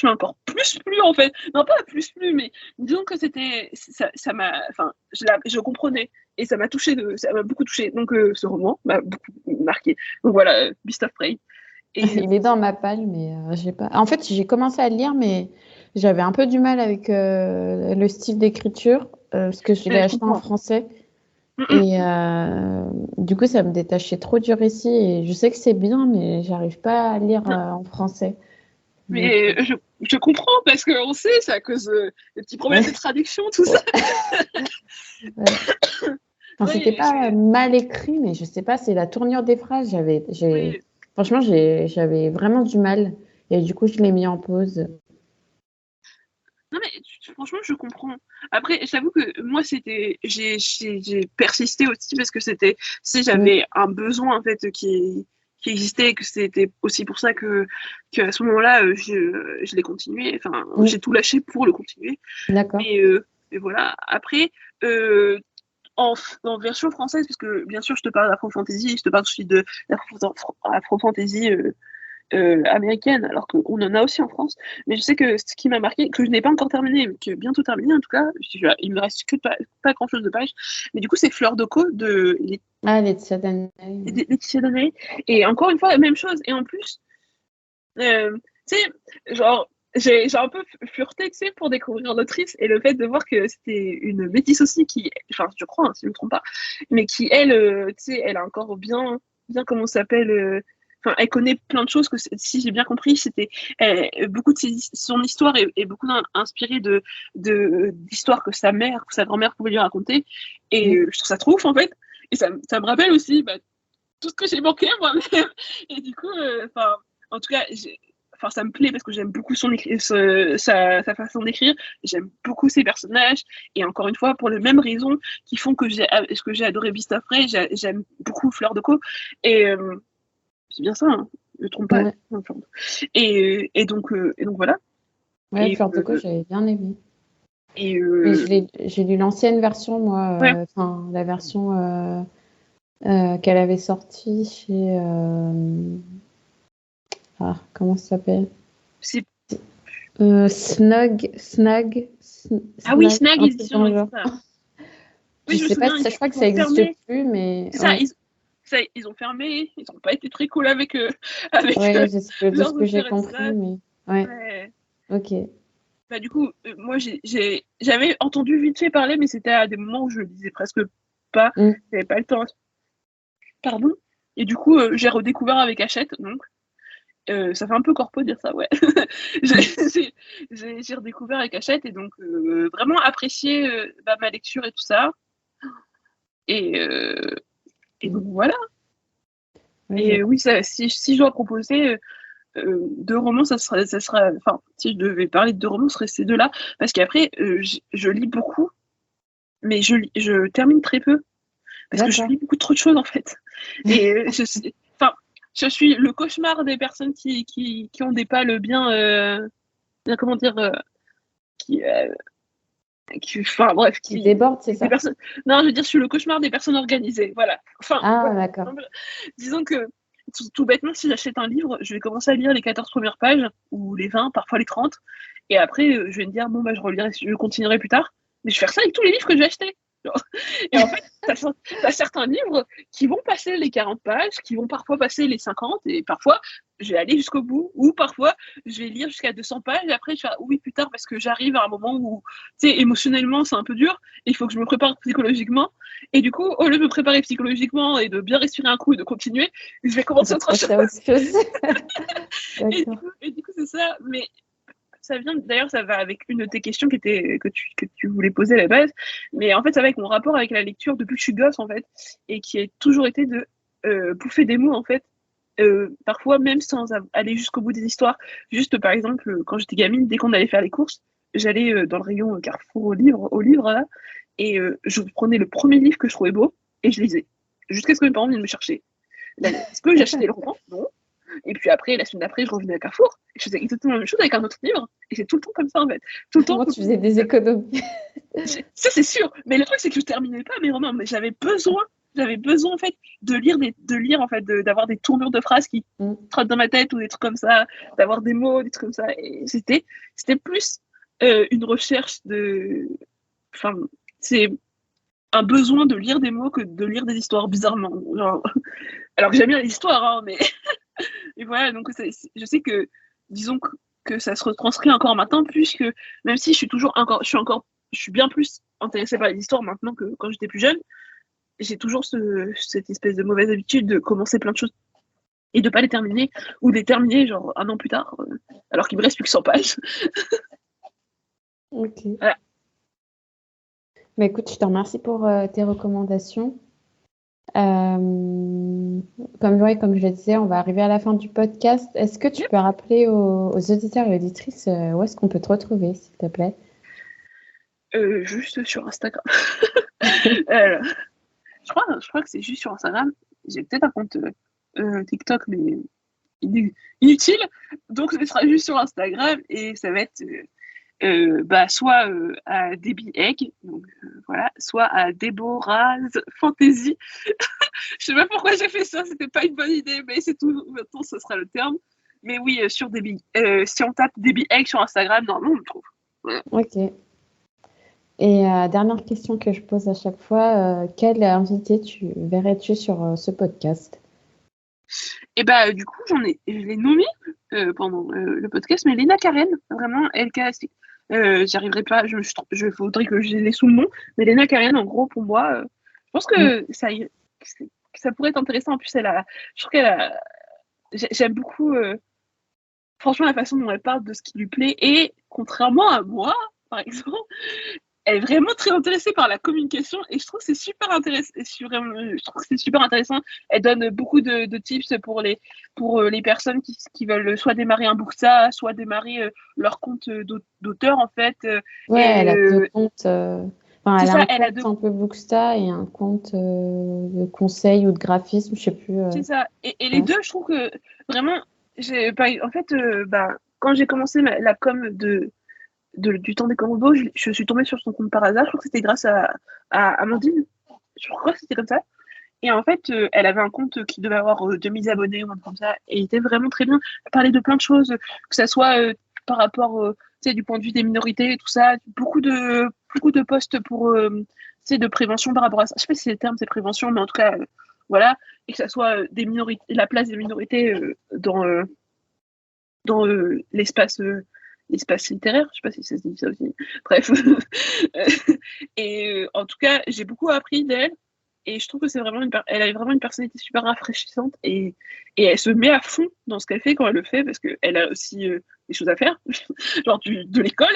[SPEAKER 2] m'a encore plus plu, en fait. Non, pas plus plu, mais disons que ça m'a, je comprenais, et ça m'a beaucoup touché. Donc ce roman m'a beaucoup marqué. Donc voilà, Beast of Prey.
[SPEAKER 1] Il est dans ma page, mais j'ai pas. En fait, j'ai commencé à le lire, mais j'avais un peu du mal avec le style d'écriture, parce que je l'ai acheté en français. Et du coup, ça me détachait trop du récit. Et je sais que c'est bien, mais j'arrive pas à lire en français.
[SPEAKER 2] Mais je comprends, parce qu'on sait, c'est à cause des petits problèmes de traduction, tout ça.
[SPEAKER 1] Enfin, c'était pas mal écrit, mais je sais pas, c'est la tournure des phrases. Franchement, j'avais vraiment du mal. Et du coup, je l'ai mis en pause.
[SPEAKER 2] Non, mais franchement, je comprends. Après, j'avoue que moi, j'ai persisté aussi parce que j'avais un besoin en fait qui existait, et que c'était aussi pour ça que à ce moment-là, je l'ai continué. Enfin, j'ai tout lâché pour le continuer.
[SPEAKER 1] D'accord.
[SPEAKER 2] Mais voilà. Après, en version française, parce que bien sûr, je te parle d'Afro Fantasy, je te parle aussi de l'Afro Fantasy américaine, alors qu'on en a aussi en France. Mais je sais que ce qui m'a marqué, que je n'ai pas encore terminé, mais que bientôt terminé en tout cas, il me reste que pas grand-chose de page, mais du coup c'est Fleur de Co de
[SPEAKER 1] Laetitia Daney.
[SPEAKER 2] Laetitia Daney. Et encore une fois, même chose. Et en plus, tu sais, genre, j'ai un peu fureté, tu sais, pour découvrir l'autrice, et le fait de voir que c'était une métisse aussi qui, enfin, je crois, hein, si je ne me trompe pas, mais qui, elle, tu sais, elle a encore bien, comment ça s'appelle, enfin, elle connaît plein de choses que, si j'ai bien compris, c'était beaucoup de son histoire est beaucoup inspirée d'histoires que sa mère ou sa grand-mère pouvait lui raconter, et je trouve ça trop ouf, en fait, et ça me rappelle aussi tout ce que j'ai manqué moi-même, et du coup, enfin, en tout cas, ça me plaît parce que j'aime beaucoup sa façon d'écrire, j'aime beaucoup ses personnages, et encore une fois, pour les mêmes raisons qui font que j'ai adoré Beast of Prey, j'aime beaucoup Fleur de Co, et c'est bien ça, hein, je ne trompe pas.
[SPEAKER 1] Ouais.
[SPEAKER 2] Et donc voilà.
[SPEAKER 1] Ouais, Fleur de Co, j'avais bien aimé.
[SPEAKER 2] Et
[SPEAKER 1] j'ai lu l'ancienne version, moi,
[SPEAKER 2] ouais.
[SPEAKER 1] La version qu'elle avait sortie chez... comment ça s'appelle?
[SPEAKER 2] C'est...
[SPEAKER 1] Snug.
[SPEAKER 2] Ah oui, Snag Édition,
[SPEAKER 1] oui,
[SPEAKER 2] je
[SPEAKER 1] sais pas,
[SPEAKER 2] souviens,
[SPEAKER 1] je crois que ça n'existe plus, mais...
[SPEAKER 2] C'est ça, ils ont fermé, ils n'ont pas été très cool avec
[SPEAKER 1] de ce que j'ai compris, mais...
[SPEAKER 2] Ouais.
[SPEAKER 1] Ok.
[SPEAKER 2] Du coup, moi, j'avais entendu vite fait parler, mais c'était à des moments où je le lisais presque pas, j'avais pas le temps. Pardon. Et du coup, j'ai redécouvert avec Hachette, donc. Ça fait un peu corpo de dire ça, ouais. j'ai redécouvert avec Hachette et donc vraiment apprécié ma lecture et tout ça. Et donc voilà. Et oui, si je dois proposer 2 romans, ça sera, enfin, si je devais parler de 2 romans, ce serait ces 2-là. Parce qu'après, je lis beaucoup, mais je termine très peu. Parce que je lis beaucoup trop de choses en fait. Et je suis le cauchemar des personnes qui ont des pales bien, comment dire, qui
[SPEAKER 1] débordent, c'est ça?
[SPEAKER 2] Non, je veux dire, je suis le cauchemar des personnes organisées, voilà.
[SPEAKER 1] D'accord.
[SPEAKER 2] Disons que, tout bêtement, si j'achète un livre, je vais commencer à lire les 14 premières pages, ou les 20, parfois les 30, et après, je vais me dire, bon, je continuerai plus tard, mais je vais faire ça avec tous les livres que j'ai achetés. Et en fait, t'as certains livres qui vont passer les 40 pages, qui vont parfois passer les 50, et parfois, je vais aller jusqu'au bout, ou parfois, je vais lire jusqu'à 200 pages, et après, je vais oui, plus tard, parce que j'arrive à un moment où, tu sais, émotionnellement, c'est un peu dur, et il faut que je me prépare psychologiquement, et du coup, au lieu de me préparer psychologiquement et de bien respirer un coup et de continuer, je vais commencer autre chose. Et du coup, c'est ça, mais d'ailleurs, ça va avec une de tes questions que tu voulais poser à la base, mais en fait, ça va avec mon rapport avec la lecture depuis que je suis gosse, en fait, et qui a toujours été de bouffer des mots, en fait, parfois même sans aller jusqu'au bout des histoires. Juste, par exemple, quand j'étais gamine, dès qu'on allait faire les courses, j'allais dans le rayon Carrefour au livre là, et je prenais le premier livre que je trouvais beau, et je lisais, jusqu'à ce que mes parents viennent me chercher. Est-ce que j'achetais le roman? Non. Et puis après, la semaine d'après, je revenais à Carrefour. Et je faisais exactement la même chose avec un autre livre. Et c'est tout le temps comme ça, en fait. Tout le temps.
[SPEAKER 1] Tu faisais des économies.
[SPEAKER 2] Ça, c'est sûr. Mais le truc, c'est que je terminais pas mes romans. Mais j'avais besoin, en fait, de lire, en fait, d'avoir des tournures de phrases qui trottent dans ma tête ou des trucs comme ça, d'avoir des mots, des trucs comme ça. Et c'était plus une recherche de. Enfin, c'est un besoin de lire des mots que de lire des histoires, bizarrement. Genre... Alors que j'aime bien les histoires, hein, mais. Et voilà, donc je sais que, disons que ça se retranscrit encore maintenant, puisque même si je suis bien plus intéressée par les histoires maintenant que quand j'étais plus jeune, j'ai toujours cette espèce de mauvaise habitude de commencer plein de choses et de pas les terminer, ou de les terminer genre 1 an plus tard, alors qu'il me reste plus que 100 pages.
[SPEAKER 1] Ok.
[SPEAKER 2] Voilà.
[SPEAKER 1] Bah, écoute, je te remercie pour tes recommandations. Comme je le disais, on va arriver à la fin du podcast. Est-ce que tu peux rappeler aux auditeurs et auditrices où est-ce qu'on peut te retrouver, s'il te plaît?
[SPEAKER 2] Juste sur Instagram. Euh, je crois que c'est juste sur Instagram. J'ai peut-être un compte TikTok, mais inutile. Donc, ce sera juste sur Instagram et ça va être soit à Debbie Egg, donc voilà, soit à Deborah's Fantasy. Je sais pas pourquoi j'ai fait ça, c'était pas une bonne idée, mais c'est tout. Maintenant, ce sera le terme. Mais oui, si on tape Debbie Egg sur Instagram, normalement, on le trouve. Voilà.
[SPEAKER 1] Ok. Et dernière question que je pose à chaque fois, quelle invité verrais-tu sur ce podcast?
[SPEAKER 2] Et du coup, je l'ai nommée pendant le podcast, mais Léna Karen, vraiment, elle classique. J'arriverai pas, je faudrait que je l'ai sous le nom, mais Léna Karen, en gros, pour moi, je pense que ça pourrait être intéressant. En plus, je trouve j'aime beaucoup, franchement, la façon dont elle parle de ce qui lui plaît. Et contrairement à moi, par exemple, elle est vraiment très intéressée par la communication et je trouve que c'est super intéressant. Je trouve que c'est super intéressant. Elle donne beaucoup de tips pour les personnes qui veulent soit démarrer un Booksta, soit démarrer leur compte d'auteur en fait.
[SPEAKER 1] Ouais, elle a deux comptes. Enfin, elle a un compte un peu Booksta et un compte de conseil ou de graphisme, je sais plus.
[SPEAKER 2] C'est ça. Et les deux, je trouve que vraiment, en fait, quand j'ai commencé la com du temps des combos, je suis tombée sur son compte par hasard. Je crois que c'était grâce à Amandine. Je crois que c'était comme ça. Et en fait, elle avait un compte qui devait avoir 2000 abonnés ou un truc comme ça. Et il était vraiment très bien. Elle parlait de plein de choses, que ça soit par rapport, du point de vue des minorités et tout ça. Beaucoup de posts pour, de prévention par rapport à ça. Je sais pas si c'est le terme, c'est prévention, mais en tout cas, voilà. Et que ça soit des minorités, la place des minorités dans l'espace littéraire, je sais pas si ça se dit ça aussi. Bref. Et en tout cas, j'ai beaucoup appris d'elle et je trouve que elle a vraiment une personnalité super rafraîchissante et elle se met à fond dans ce qu'elle fait quand elle le fait parce qu'elle a aussi des choses à faire, genre de l'école.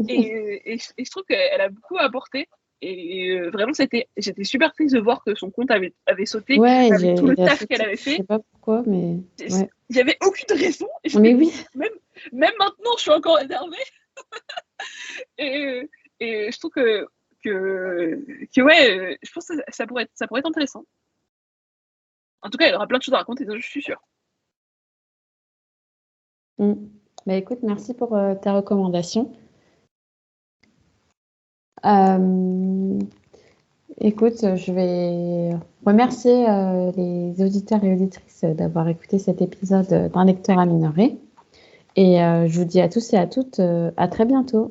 [SPEAKER 2] et je trouve qu'elle a beaucoup apporté. Et vraiment, j'étais super triste de voir que son compte avait sauté avec tout le taf qu'elle avait fait.
[SPEAKER 1] Je sais pas pourquoi, mais
[SPEAKER 2] il n'y avait aucune raison.
[SPEAKER 1] Mais oui.
[SPEAKER 2] Même maintenant, je suis encore énervée. et je trouve que ouais, je pense que ça pourrait être intéressant. En tout cas, elle aura plein de choses à raconter, je suis sûre.
[SPEAKER 1] Bah écoute, merci pour ta recommandation. Écoute, je vais remercier les auditeurs et auditrices d'avoir écouté cet épisode d'un lecteur amélioré. Et je vous dis à tous et à toutes à très bientôt.